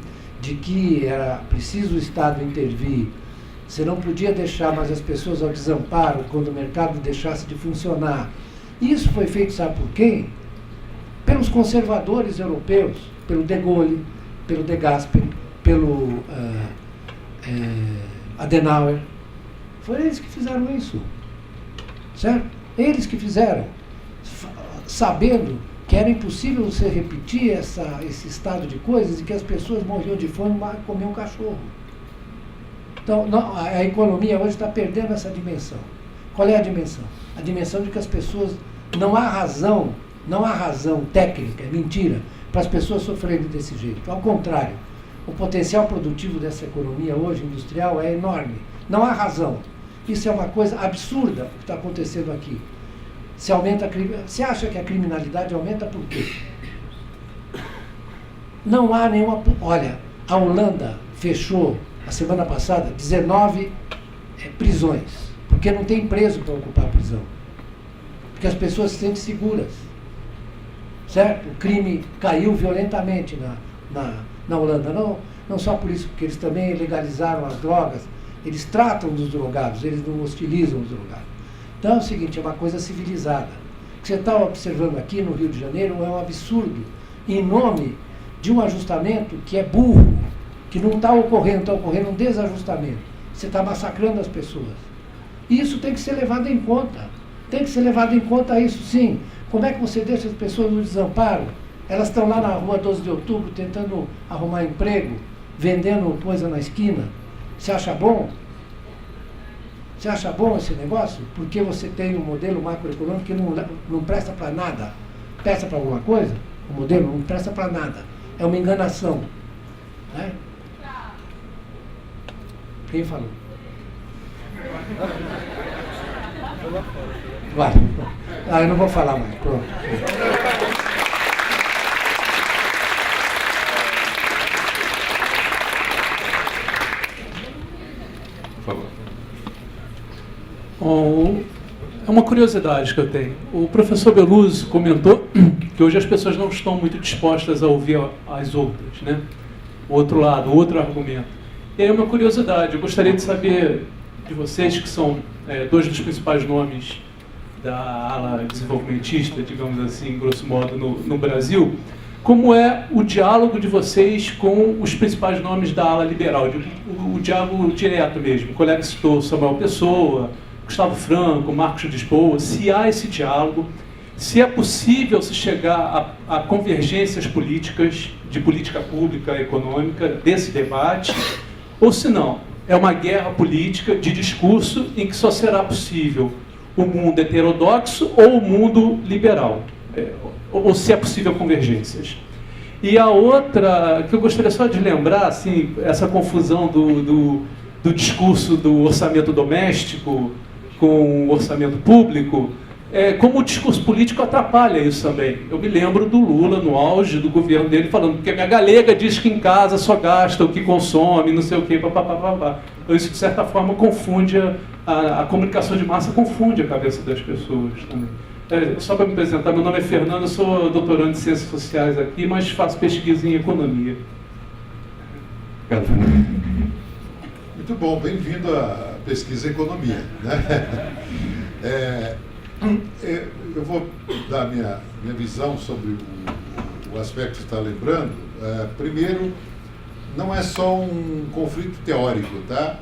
que era preciso o Estado intervir. Você não podia deixar mais as pessoas ao desamparo quando o mercado deixasse de funcionar. Isso foi feito, sabe por quem? Pelos conservadores europeus, pelo De Gaulle, pelo De Gasperi, pelo Adenauer. Foram eles que fizeram isso. Certo? Eles que fizeram, sabendo que era impossível você repetir esse estado de coisas e que as pessoas morriam de fome e comiam cachorro. Então, a economia hoje está perdendo essa dimensão. Qual é a dimensão? A dimensão de que as pessoas... Não há razão técnica, é mentira, para as pessoas sofrerem desse jeito. Ao contrário, o potencial produtivo dessa economia hoje, industrial, é enorme. Não há razão. Isso é uma coisa absurda o que está acontecendo aqui. Você acha que a criminalidade aumenta por quê? Não há nenhuma... Olha, a Holanda fechou, a semana passada, 19 prisões, porque não tem preso para ocupar a prisão. Porque as pessoas se sentem seguras. Certo? O crime caiu violentamente na Holanda. Não só por isso, porque eles também legalizaram as drogas, eles tratam dos drogados, eles não hostilizam os drogados. Então é o seguinte, é uma coisa civilizada. O que você está observando aqui no Rio de Janeiro é um absurdo, em nome de um ajustamento que é burro, que não está ocorrendo um desajustamento. Você está massacrando as pessoas. E isso tem que ser levado em conta. Tem que ser levado em conta isso, sim. Como é que você deixa as pessoas no desamparo? Elas estão lá na rua 12 de outubro tentando arrumar emprego, vendendo coisa na esquina. Você acha bom? Você acha bom esse negócio? Porque você tem um modelo macroeconômico que não presta para nada. Presta para alguma coisa? O modelo não presta para nada. É uma enganação. Né? Quem falou? Vai. Eu não vou falar mais. Pronto. Por favor. É uma curiosidade que eu tenho. O professor Beluso comentou que hoje as pessoas não estão muito dispostas a ouvir as outras, né? O outro lado, o outro argumento. E aí uma curiosidade, eu gostaria de saber de vocês, que são dois dos principais nomes da ala desenvolvimentista, digamos assim, grosso modo, no Brasil, como é o diálogo de vocês com os principais nomes da ala liberal, o diálogo direto mesmo. O colega citou Samuel Pessoa, Gustavo Franco, Marcos Lisboa, se há esse diálogo, se é possível se chegar a convergências políticas, de política pública, econômica, desse debate, ou se não, é uma guerra política de discurso em que só será possível o mundo heterodoxo ou o mundo liberal, ou se é possível convergências. E a outra, que eu gostaria só de lembrar, assim, essa confusão do discurso do orçamento doméstico com o orçamento público, como o discurso político atrapalha isso também. Eu me lembro do Lula, no auge do governo dele, falando porque minha galega diz que em casa só gasta o que consome, não sei o quê, papapá. Então isso, de certa forma, confunde a comunicação de massa, confunde a cabeça das pessoas também. Só para me apresentar, meu nome é Fernando, eu sou doutorando em Ciências Sociais aqui, mas faço pesquisa em Economia. Obrigado, Fernando. Muito bom, bem-vindo à pesquisa Economia. Né? Eu vou dar minha visão sobre o aspecto que você está lembrando. Primeiro, não é só um conflito teórico, tá?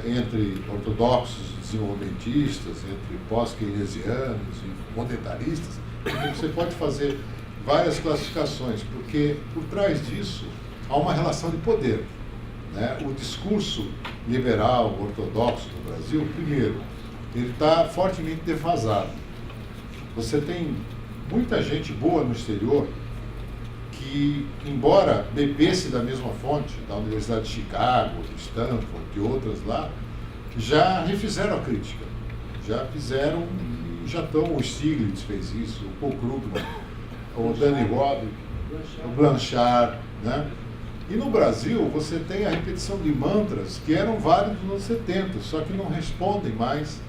Entre ortodoxos, desenvolvimentistas, entre pós-keynesianos e monetaristas. Você pode fazer várias classificações, porque por trás disso há uma relação de poder. Né? O discurso liberal, ortodoxo no Brasil, primeiro, ele está fortemente defasado. Você tem muita gente boa no exterior que, embora bebesse da mesma fonte, da Universidade de Chicago, de Stanford, de outras lá, já refizeram a crítica. Já fizeram, já estão, o Stiglitz fez isso, o Paul Krugman, o Danny Roderick, o Blanchard, né? E no Brasil, você tem a repetição de mantras que eram válidos nos anos 70, só que não respondem mais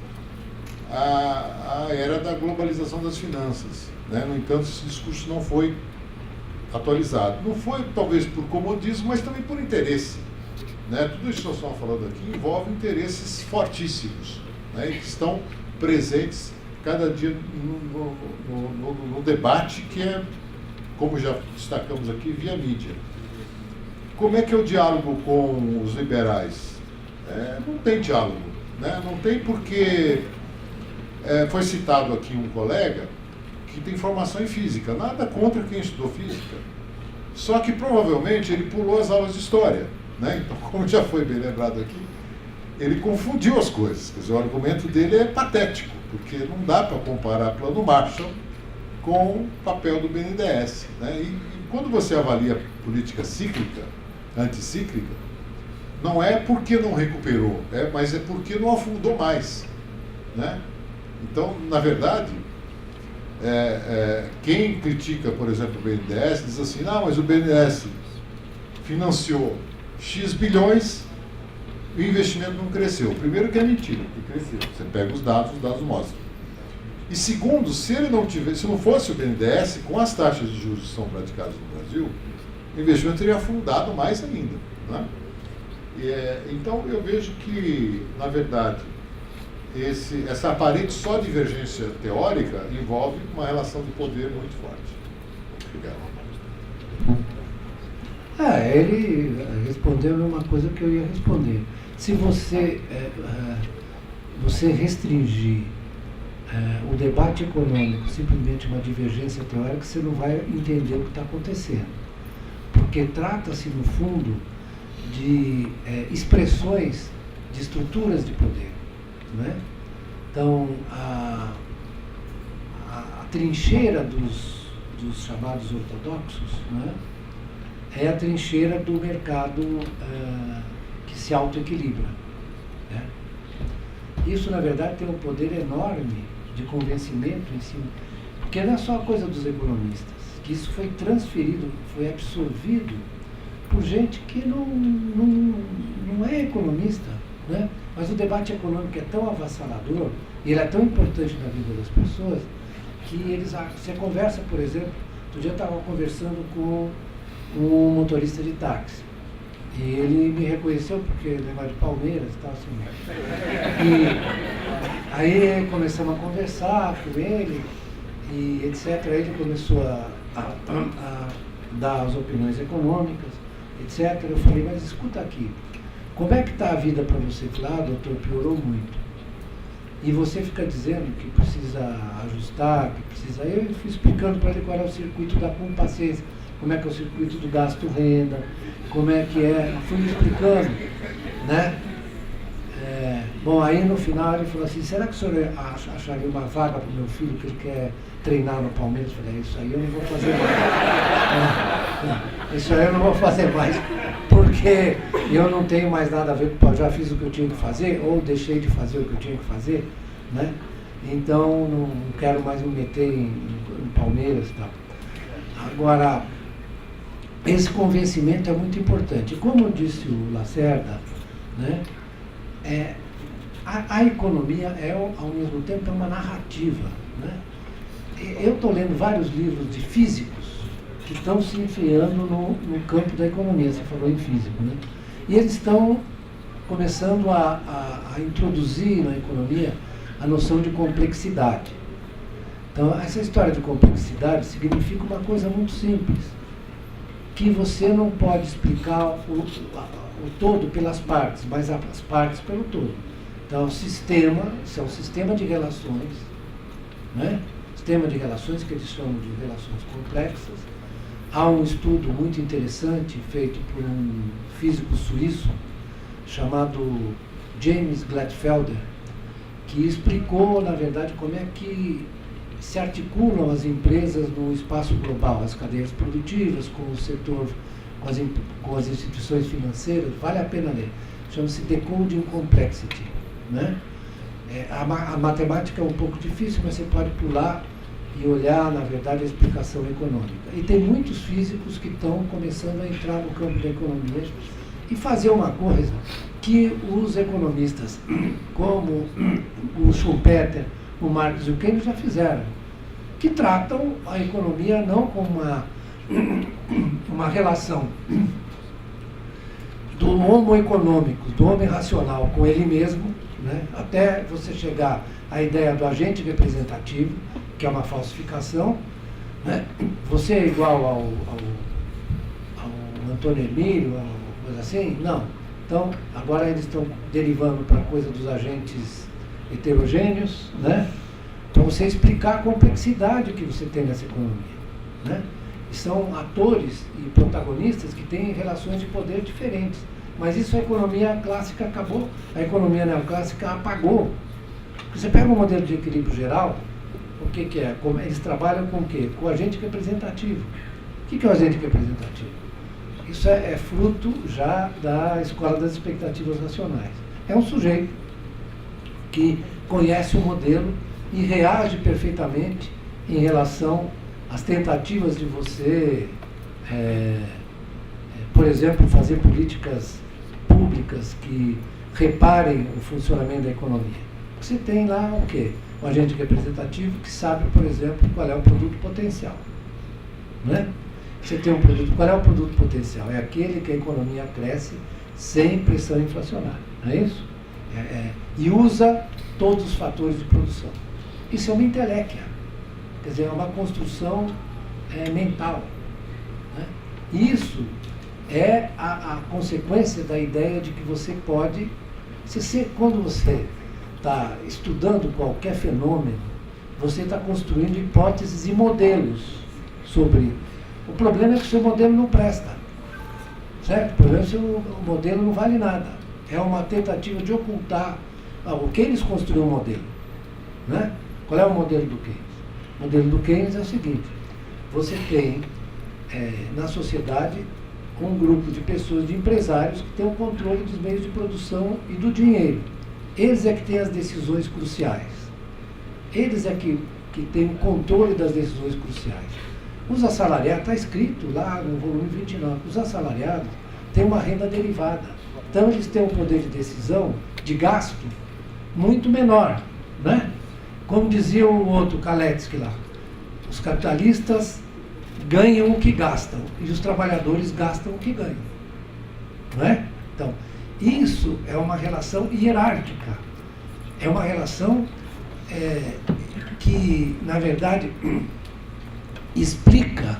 à era da globalização das finanças, né? No entanto, esse discurso não foi atualizado. Não foi, talvez, por comodismo, mas também por interesse, né? Tudo isso que nós estamos falando aqui envolve interesses fortíssimos, né? E que estão presentes cada dia no debate, que é, como já destacamos aqui, via mídia. Como é que é o diálogo com os liberais? Não tem diálogo, né? Não tem porque foi citado aqui um colega que tem formação em física, nada contra quem estudou física, só que provavelmente ele pulou as aulas de história, né? Então, como já foi bem lembrado aqui, ele confundiu as coisas. Quer dizer, o argumento dele é patético, porque não dá para comparar Plano Marshall com o papel do BNDES, né? E quando você avalia política cíclica, anticíclica, não é porque não recuperou, mas é porque não afundou mais, né? Então, na verdade, quem critica, por exemplo, o BNDES, diz assim, não, mas o BNDES financiou X bilhões e o investimento não cresceu. Primeiro que é mentira, que cresceu. Você pega os dados mostram. E segundo, se não fosse o BNDES, com as taxas de juros que são praticadas no Brasil, o investimento teria afundado mais ainda, né? Então, eu vejo que, na verdade, essa aparente só divergência teórica envolve uma relação de poder muito forte. Obrigado. Ele respondeu a mesma coisa que eu ia responder. Se você restringir o debate econômico simplesmente uma divergência teórica, você não vai entender o que está acontecendo. Porque trata-se, no fundo, de expressões de estruturas de poder, né? Então, a trincheira dos chamados ortodoxos, né, é a trincheira do mercado que se autoequilibra, né? Isso, na verdade, tem um poder enorme de convencimento em si, porque não é só a coisa dos economistas, que isso foi transferido, foi absorvido por gente que não é economista, né? Mas o debate econômico é tão avassalador, e ele é tão importante na vida das pessoas, que você conversa, por exemplo, outro dia eu estava conversando com um motorista de táxi, e ele me reconheceu porque ele é de Palmeiras e tal, assim. E aí começamos a conversar com ele, e etc. Aí ele começou a dar as opiniões econômicas, etc. Eu falei, mas escuta aqui, como é que está a vida para você? Falei, doutor, piorou muito. E você fica dizendo que precisa ajustar, que precisa... Eu fui explicando para ele qual era o circuito da compaciência, como é que é o circuito do gasto-renda, como é que é... Fui explicando, né? Bom, aí no final ele falou assim, será que o senhor acharia uma vaga para o meu filho que ele quer treinar no Palmeiras? Eu falei, isso aí eu não vou fazer mais. Isso aí eu não vou fazer mais, porque eu não tenho mais nada a ver com o já fiz o que eu tinha que fazer, ou deixei de fazer o que eu tinha que fazer, né? Então não quero mais me meter em Palmeiras e tal. Agora, esse convencimento é muito importante. Como disse o Lacerda, né? A economia ao mesmo tempo, uma narrativa, né? Eu estou lendo vários livros de físicos que estão se enfiando no campo da economia, você falou em físico, né? E eles estão começando a introduzir na economia a noção de complexidade. Então, essa história de complexidade significa uma coisa muito simples, que você não pode explicar o todo pelas partes, mas as partes pelo todo. Então, isso é um sistema de relações, né? Sistema de relações que eles chamam de relações complexas. Há um estudo muito interessante feito por um físico suíço chamado James Gladfelder, que explicou, na verdade, como é que se articulam as empresas no espaço global, as cadeias produtivas, com o setor, com as instituições financeiras. Vale a pena ler. Chama-se Decoding Complexity, né? A matemática é um pouco difícil, mas você pode pular e olhar, na verdade, a explicação econômica. E tem muitos físicos que estão começando a entrar no campo da economia e fazer uma coisa que os economistas, como o Schumpeter, o Marx e o Keynes já fizeram, que tratam a economia não como uma relação do homo econômico, do homem racional com ele mesmo, né, até você chegar à ideia do agente representativo, que é uma falsificação, né? Você é igual ao Antônio Emílio, coisa assim? Não. Então, agora eles estão derivando para a coisa dos agentes heterogêneos, né? Para você explicar a complexidade que você tem nessa economia, né? E são atores e protagonistas que têm relações de poder diferentes. Mas isso a economia clássica acabou, a economia neoclássica apagou. Você pega um modelo de equilíbrio geral, o que é? Eles trabalham com o quê? Com o agente representativo. O que é o agente representativo? Isso é fruto já da escola das expectativas racionais. É um sujeito que conhece o modelo e reage perfeitamente em relação às tentativas de você, por exemplo, fazer políticas públicas que reparem o funcionamento da economia. Você tem lá o quê? Um agente representativo que sabe, por exemplo, qual é o produto potencial. Não é? Você tem um produto, qual é o produto potencial? É aquele que a economia cresce sem pressão inflacionária, não é isso? E usa todos os fatores de produção. Isso é uma inteléquia, quer dizer, é uma construção mental. Né? Isso é a consequência da ideia de que você pode, quando você está estudando qualquer fenômeno, você está construindo hipóteses e modelos sobre. O problema é que o seu modelo não presta, certo? O problema é que o modelo não vale nada. É uma tentativa de ocultar. O Keynes construiu um modelo, né? Qual é o modelo do Keynes? O modelo do Keynes é o seguinte: você tem na sociedade um grupo de pessoas, de empresários, que tem o controle dos meios de produção e do dinheiro. Eles é que têm as decisões cruciais. Eles é que têm o controle das decisões cruciais. Os assalariados, está escrito lá no volume 29, os assalariados têm uma renda derivada. Então eles têm um poder de decisão, de gasto, muito menor. Né? Como dizia o outro Kaletsky lá, os capitalistas ganham o que gastam e os trabalhadores gastam o que ganham. Não é? Então, isso é uma relação hierárquica. É uma relação que, na verdade, explica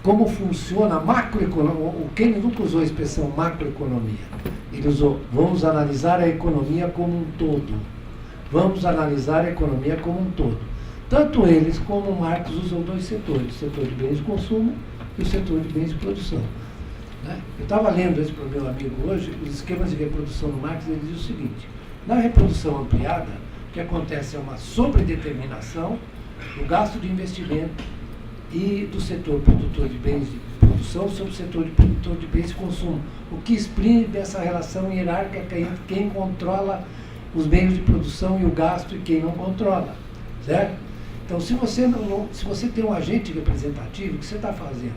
como funciona a macroeconomia. O Keynes nunca usou a expressão macroeconomia. Ele usou, vamos analisar a economia como um todo. Vamos analisar a economia como um todo. Tanto eles como o Marx usam dois setores, o setor de bens de consumo e o setor de bens de produção. Né? Eu estava lendo isso para o meu amigo hoje, os esquemas de reprodução do Marx, ele diz o seguinte: na reprodução ampliada, o que acontece é uma sobredeterminação do gasto de investimento e do setor produtor de bens de produção sobre o setor de produtor de bens de consumo, o que exprime essa relação hierárquica entre quem controla os bens de produção e o gasto e quem não controla, certo? Então, se você tem um agente representativo, o que você está fazendo?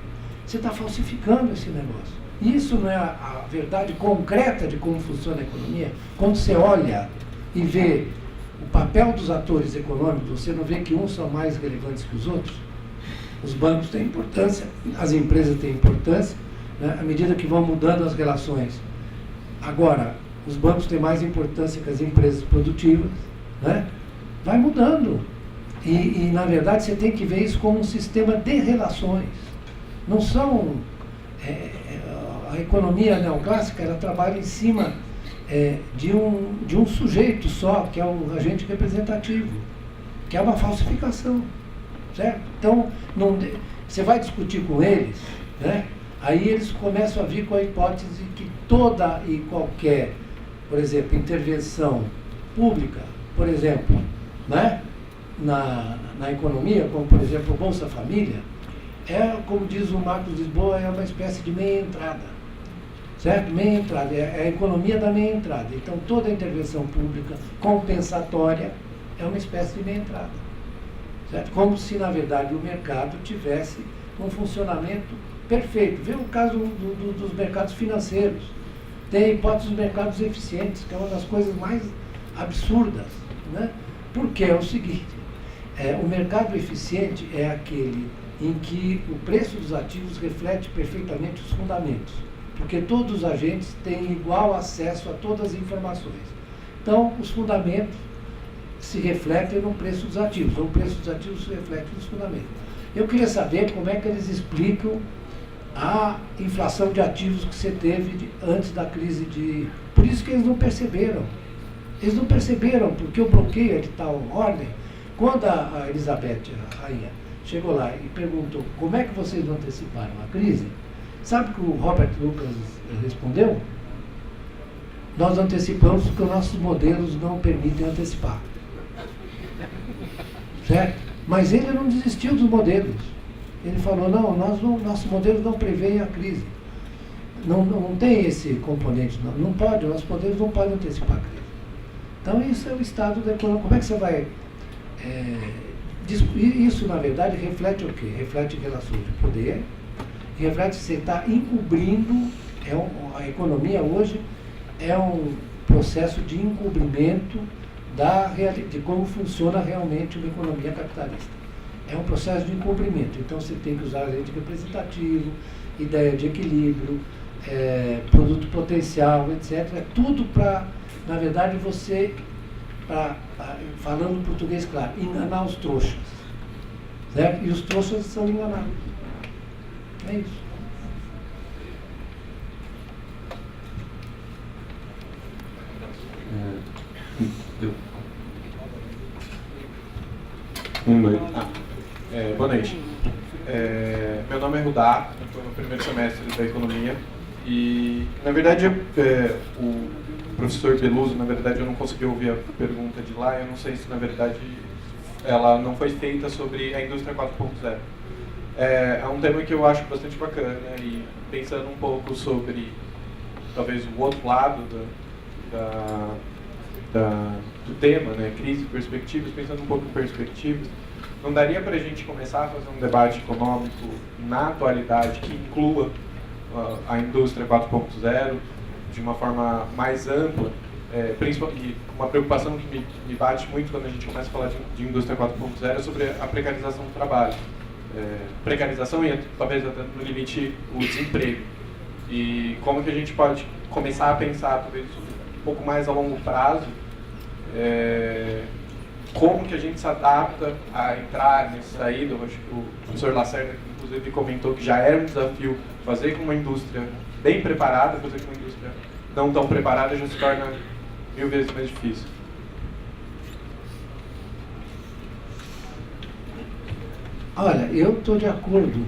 Você está falsificando esse negócio. Isso não é a verdade concreta de como funciona a economia? Quando você olha e vê o papel dos atores econômicos, você não vê que uns são mais relevantes que os outros? Os bancos têm importância, as empresas têm importância, né, à medida que vão mudando as relações. Agora, os bancos têm mais importância que as empresas produtivas, né? Vai mudando. E, na verdade, você tem que ver isso como um sistema de relações. Não são... a economia neoclássica, ela trabalha em cima de um sujeito só, que é um agente representativo, que é uma falsificação. Certo? Então, você vai discutir com eles, né? Aí eles começam a vir com a hipótese que toda e qualquer, por exemplo, intervenção pública, por exemplo, né? na economia, como por exemplo o Bolsa Família, como diz o Marcos Lisboa, é uma espécie de meia entrada. Certo? Meia entrada, é a economia da meia entrada. Então toda intervenção pública compensatória é uma espécie de meia entrada. certo? Como se, na verdade, o mercado tivesse um funcionamento perfeito. Vê o caso dos mercados financeiros. Tem a hipótese dos mercados eficientes, que é uma das coisas mais absurdas, né? Porque é o seguinte, o mercado eficiente é aquele em que o preço dos ativos reflete perfeitamente os fundamentos, porque todos os agentes têm igual acesso a todas as informações. Então, os fundamentos se refletem no preço dos ativos, ou o preço dos ativos se reflete nos fundamentos. Eu queria saber como é que eles explicam a inflação de ativos que você teve antes da crise de... Por isso que eles não perceberam. Eles não perceberam, porque o bloqueio é de tal ordem. Quando a Elizabeth, a rainha, chegou lá e perguntou como é que vocês não anteciparam a crise, sabe o que o Robert Lucas respondeu? Nós antecipamos porque os nossos modelos não permitem antecipar. Certo? Mas ele não desistiu dos modelos. Ele falou, não, nossos modelos não preveem a crise. Não tem esse componente, não pode, nossos modelos não podem antecipar a crise. Então isso é o estado da economia. Como é que você vai... isso, na verdade, reflete o quê? Reflete relações de poder, reflete que você está encobrindo, a economia hoje é um processo de encobrimento de como funciona realmente uma economia capitalista. É um processo de encobrimento. Então você tem que usar agente representativo, ideia de equilíbrio, produto potencial, etc. É tudo para, na verdade, você, falando português claro, enganar os trouxas. Certo? E os trouxas são enganados. É isso. Boa noite. Meu nome é Rudá, eu estou no primeiro semestre da Economia e, na verdade, o professor Beluso, na verdade, eu não consegui ouvir a pergunta de lá, eu não sei se, na verdade, ela não foi feita sobre a indústria 4.0. É um tema que eu acho bastante bacana e pensando um pouco sobre, talvez, o outro lado do tema, né, crise e perspectivas, pensando um pouco em perspectivas, não daria para a gente começar a fazer um debate econômico na atualidade que inclua a indústria 4.0 de uma forma mais ampla, principalmente uma preocupação que me bate muito quando a gente começa a falar de indústria 4.0 é sobre a precarização do trabalho. Precarização e talvez até no limite o desemprego. E como que a gente pode começar a pensar talvez um pouco mais a longo prazo, como que a gente se adapta a entrar nessa saída. Eu acho que o professor Lacerda, inclusive, comentou que já era um desafio fazer com uma indústria bem preparada, fazer com uma indústria não tão preparada já se torna 1000 vezes mais difícil. Olha, eu estou de acordo.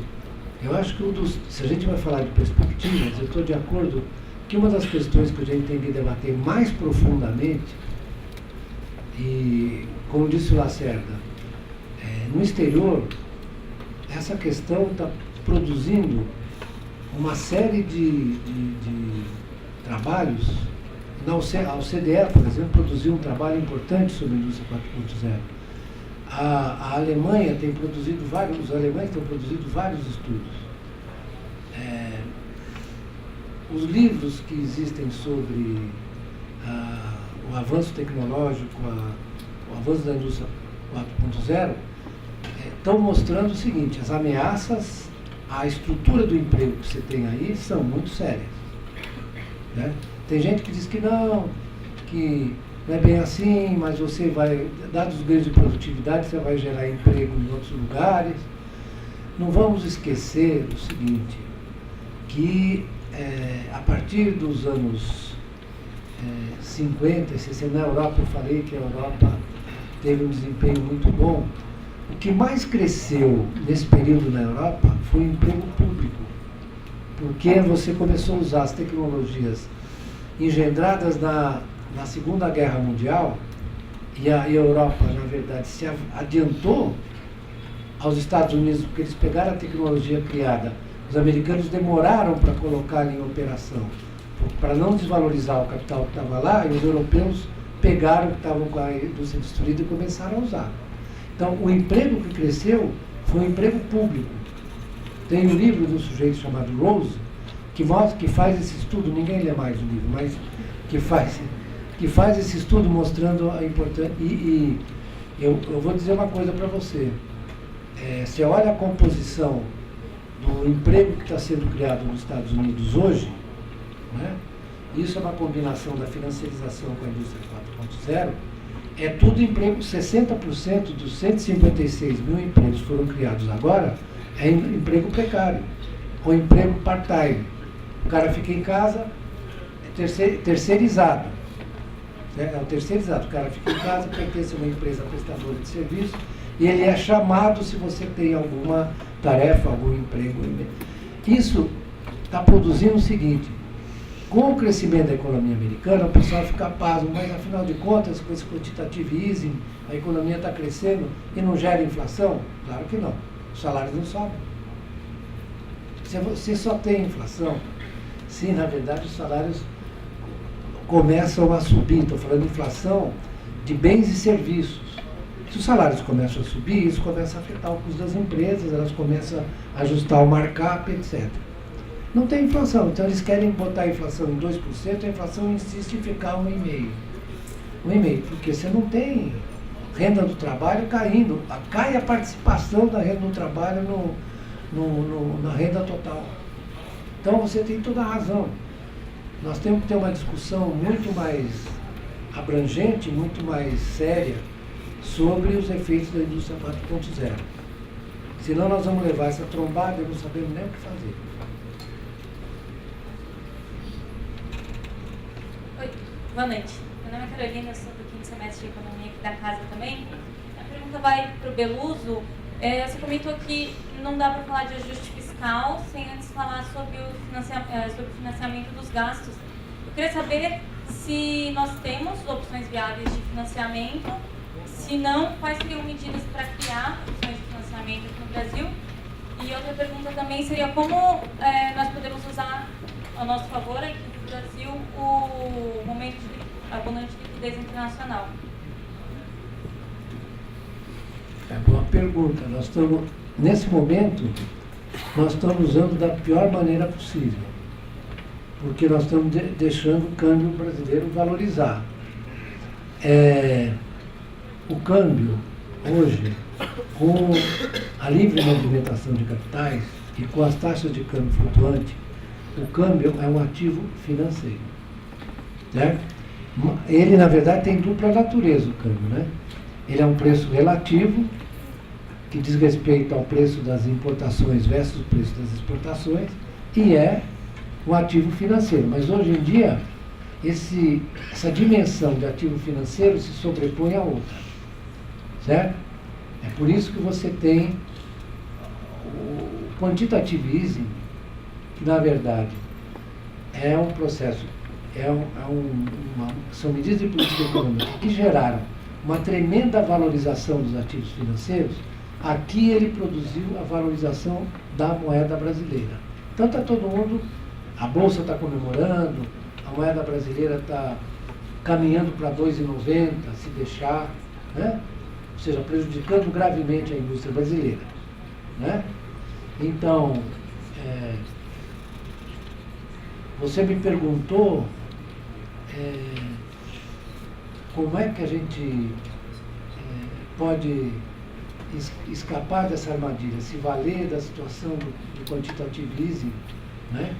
Eu acho que se a gente vai falar de perspectivas, eu estou de acordo que uma das questões que a gente tem que debater mais profundamente, e como disse o Lacerda, no exterior, essa questão está produzindo uma série de trabalhos. A OCDE, por exemplo, produziu um trabalho importante sobre a indústria 4.0. A Alemanha tem produzido os alemães têm produzido vários estudos. Os livros que existem sobre o avanço tecnológico, o avanço da indústria 4.0, estão mostrando o seguinte: as ameaças à estrutura do emprego que você tem aí são muito sérias. Né? Tem gente que diz que não é bem assim, mas você vai, dados os ganhos de produtividade, você vai gerar emprego em outros lugares. Não vamos esquecer o seguinte, que a partir dos anos 50 e 60, na Europa, eu falei que a Europa teve um desempenho muito bom. O que mais cresceu nesse período na Europa foi o emprego público, porque você começou a usar as tecnologias engendradas na Segunda Guerra Mundial, e a Europa, na verdade, se adiantou aos Estados Unidos, porque eles pegaram a tecnologia criada. Os americanos demoraram para colocá-la em operação, para não desvalorizar o capital que estava lá, e os europeus pegaram o que estavam com a indústria destruída e começaram a usar. Então, o emprego que cresceu foi um emprego público. Tem um livro de um sujeito chamado Rose, que mostra, que faz esse estudo, ninguém lê mais o livro, mas que faz esse estudo mostrando a importância. E eu vou dizer uma coisa para você. Você olha a composição do emprego que está sendo criado nos Estados Unidos hoje, né? Isso é uma combinação da financiarização com a indústria 4.0, é tudo emprego, 60% dos 156 mil empregos que foram criados agora é emprego precário, ou emprego part-time. O cara fica em casa, é terceirizado. É o terceirizado, o cara fica em casa, pertence a uma empresa prestadora de serviço, e ele é chamado se você tem alguma tarefa, algum emprego. Isso está produzindo o seguinte: com o crescimento da economia americana, o pessoal fica pasmo, mas afinal de contas, com esse quantitative easing, a economia está crescendo e não gera inflação? Claro que não. Os salários não sobem. Você só tem inflação se, na verdade, os salários começam a subir. Estou falando de inflação de bens e serviços. Se os salários começam a subir, isso começa a afetar o custo das empresas, elas começam a ajustar o markup, etc. Não tem inflação, então eles querem botar a inflação em 2%, a inflação insiste em ficar 1,5%. 1,5%, porque você não tem renda do trabalho caindo, cai a participação da renda do trabalho na renda total. Então você tem toda a razão. Nós temos que ter uma discussão muito mais abrangente, muito mais séria sobre os efeitos da indústria 4.0. Senão nós vamos levar essa trombada e não sabemos nem o que fazer. Oi, boa noite. Meu nome é Carolina, eu sou do 5º semestre de Economia aqui da casa também. A pergunta vai para o Beluso. Você comentou que não dá para falar de ajuste fiscal sem antes falar sobre o financiamento dos gastos. Eu queria saber se nós temos opções viáveis de financiamento, se não, quais seriam medidas para criar opções de financiamento aqui no Brasil. E outra pergunta também seria como nós podemos usar a nosso favor aqui no Brasil o momento de abundante liquidez internacional. É boa pergunta. Nós estamos, nesse momento, nós estamos usando da pior maneira possível, porque nós estamos deixando o câmbio brasileiro valorizar. O câmbio, hoje, com a livre movimentação de capitais e com as taxas de câmbio flutuante, o câmbio é um ativo financeiro. Certo? Ele, na verdade, tem dupla natureza, o câmbio, né? Ele é um preço relativo, que diz respeito ao preço das importações versus o preço das exportações, e é um ativo financeiro. Mas hoje em dia, essa dimensão de ativo financeiro se sobrepõe à outra. Certo? É por isso que você tem o quantitative easing, que na verdade é um processo, são medidas de política econômica que geraram uma tremenda valorização dos ativos financeiros. Aqui ele produziu a valorização da moeda brasileira. Então está todo mundo, a Bolsa está comemorando, a moeda brasileira está caminhando para 2,90, se deixar, né? Ou seja, prejudicando gravemente a indústria brasileira. Né? Então, você me perguntou como é que a gente pode escapar dessa armadilha, se valer da situação do quantitative easing, né?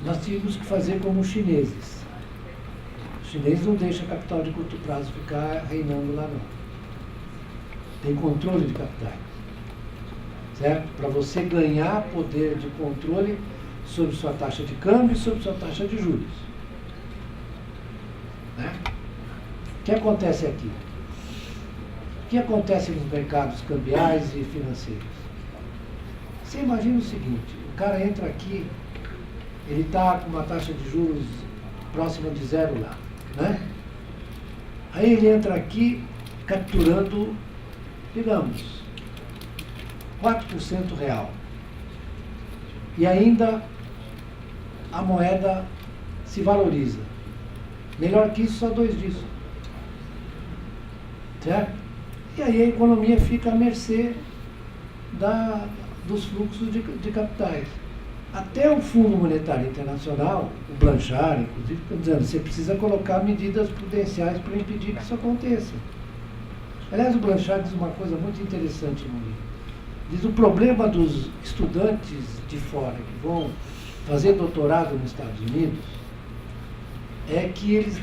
Nós tínhamos que fazer como os chineses. Os chineses não deixam capital de curto prazo ficar reinando lá, não. Tem controle de capitais. Certo? Para você ganhar poder de controle sobre sua taxa de câmbio e sobre sua taxa de juros. Né? O que acontece aqui? O que acontece nos mercados cambiais e financeiros? Você imagina o seguinte: o cara entra aqui, ele está com uma taxa de juros próxima de zero lá, né? Aí ele entra aqui capturando, digamos, 4% real. E ainda a moeda se valoriza. Melhor que isso, só 2 disso. certo? E aí a economia fica à mercê dos fluxos de capitais. Até o Fundo Monetário Internacional, o Blanchard, inclusive, está dizendo que você precisa colocar medidas prudenciais para impedir que isso aconteça. Aliás, o Blanchard diz uma coisa muito interessante no livro. Diz: o problema dos estudantes de fora que vão fazer doutorado nos Estados Unidos é que eles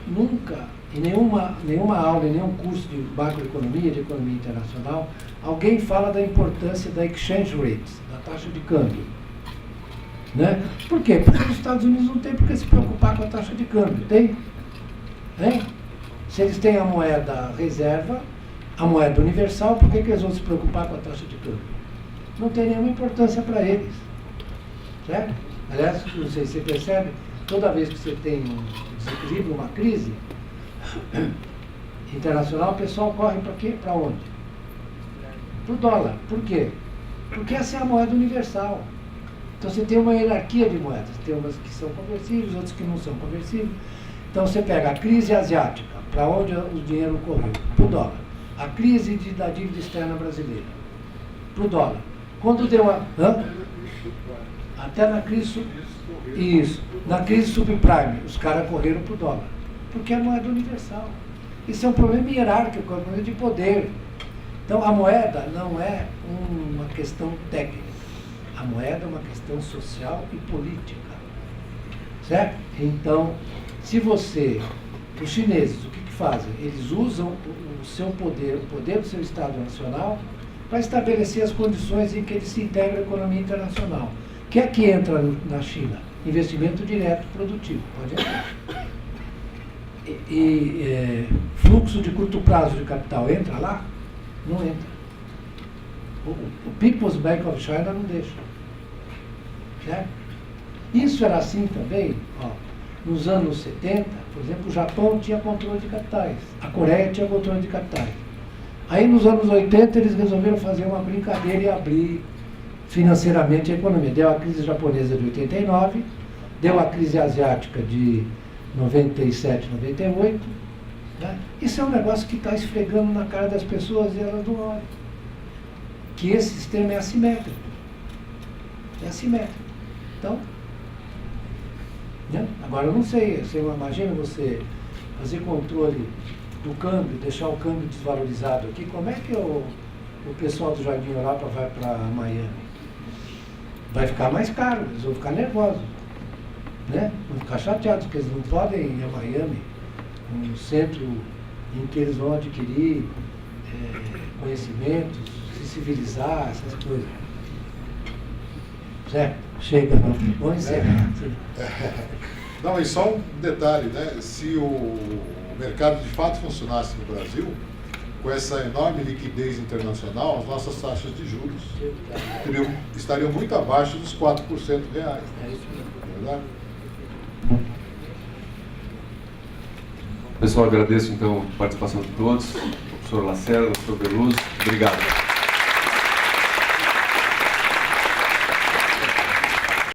nunca, em nenhuma aula, em nenhum curso de macroeconomia, de economia internacional, alguém fala da importância da exchange rate, da taxa de câmbio. Né? Por quê? Porque os Estados Unidos não têm por que se preocupar com a taxa de câmbio. Tem? Hein? Se eles têm a moeda reserva, a moeda universal, por que eles vão se preocupar com a taxa de câmbio? Não tem nenhuma importância para eles. Certo? Aliás, não sei se você percebe, toda vez que você tem um desequilíbrio, uma crise internacional, o pessoal corre para quê? Para onde? Para o dólar. Por quê? Porque essa é a moeda universal. Então você tem uma hierarquia de moedas. Tem umas que são conversíveis, outras que não são conversíveis. Então você pega a crise asiática, para onde o dinheiro correu? Para o dólar. A crise da dívida externa brasileira, para o dólar. Quando deu a... Até na crise... Isso. Na crise subprime, os caras correram para o dólar. Porque é a moeda universal. Isso é um problema hierárquico, é um problema de poder. Então a moeda não é uma questão técnica. A moeda é uma questão social e política. Certo? Então, se você... Os chineses, o que fazem? Eles usam o seu poder, o poder do seu Estado Nacional, para estabelecer as condições em que ele se integra à economia internacional. O que é que entra na China? Investimento direto produtivo. Pode entrar. Fluxo de curto prazo de capital entra lá? Não entra. O People's Bank of China não deixa. Certo? Isso era assim também, ó, nos anos 70, por exemplo, o Japão tinha controle de capitais, a Coreia tinha controle de capitais. Aí nos anos 80 eles resolveram fazer uma brincadeira e abrir financeiramente a economia. Deu a crise japonesa de 89, deu a crise asiática de 97, 98. Né? Isso é um negócio que está esfregando na cara das pessoas e elas não olham. Que esse sistema é assimétrico. É assimétrico. Então, né? Agora eu não sei, você imagina você fazer controle do câmbio, deixar o câmbio desvalorizado aqui, como é que o pessoal do Jardim Europa vai para Miami? Vai ficar mais caro, eles vão ficar nervosos. Né? Vão ficar chateados, porque eles não podem ir a Miami, um centro em que eles vão adquirir conhecimentos, se civilizar, essas coisas. Certo? Chega, não. Vamos encerrar. Não, e só um detalhe, né? Se o mercado de fato funcionasse no Brasil, com essa enorme liquidez internacional, as nossas taxas de juros estariam muito abaixo dos 4% reais. É isso mesmo. Verdade? Pessoal, agradeço então a participação de todos. Professor Lacerda, professor Beluso, obrigado.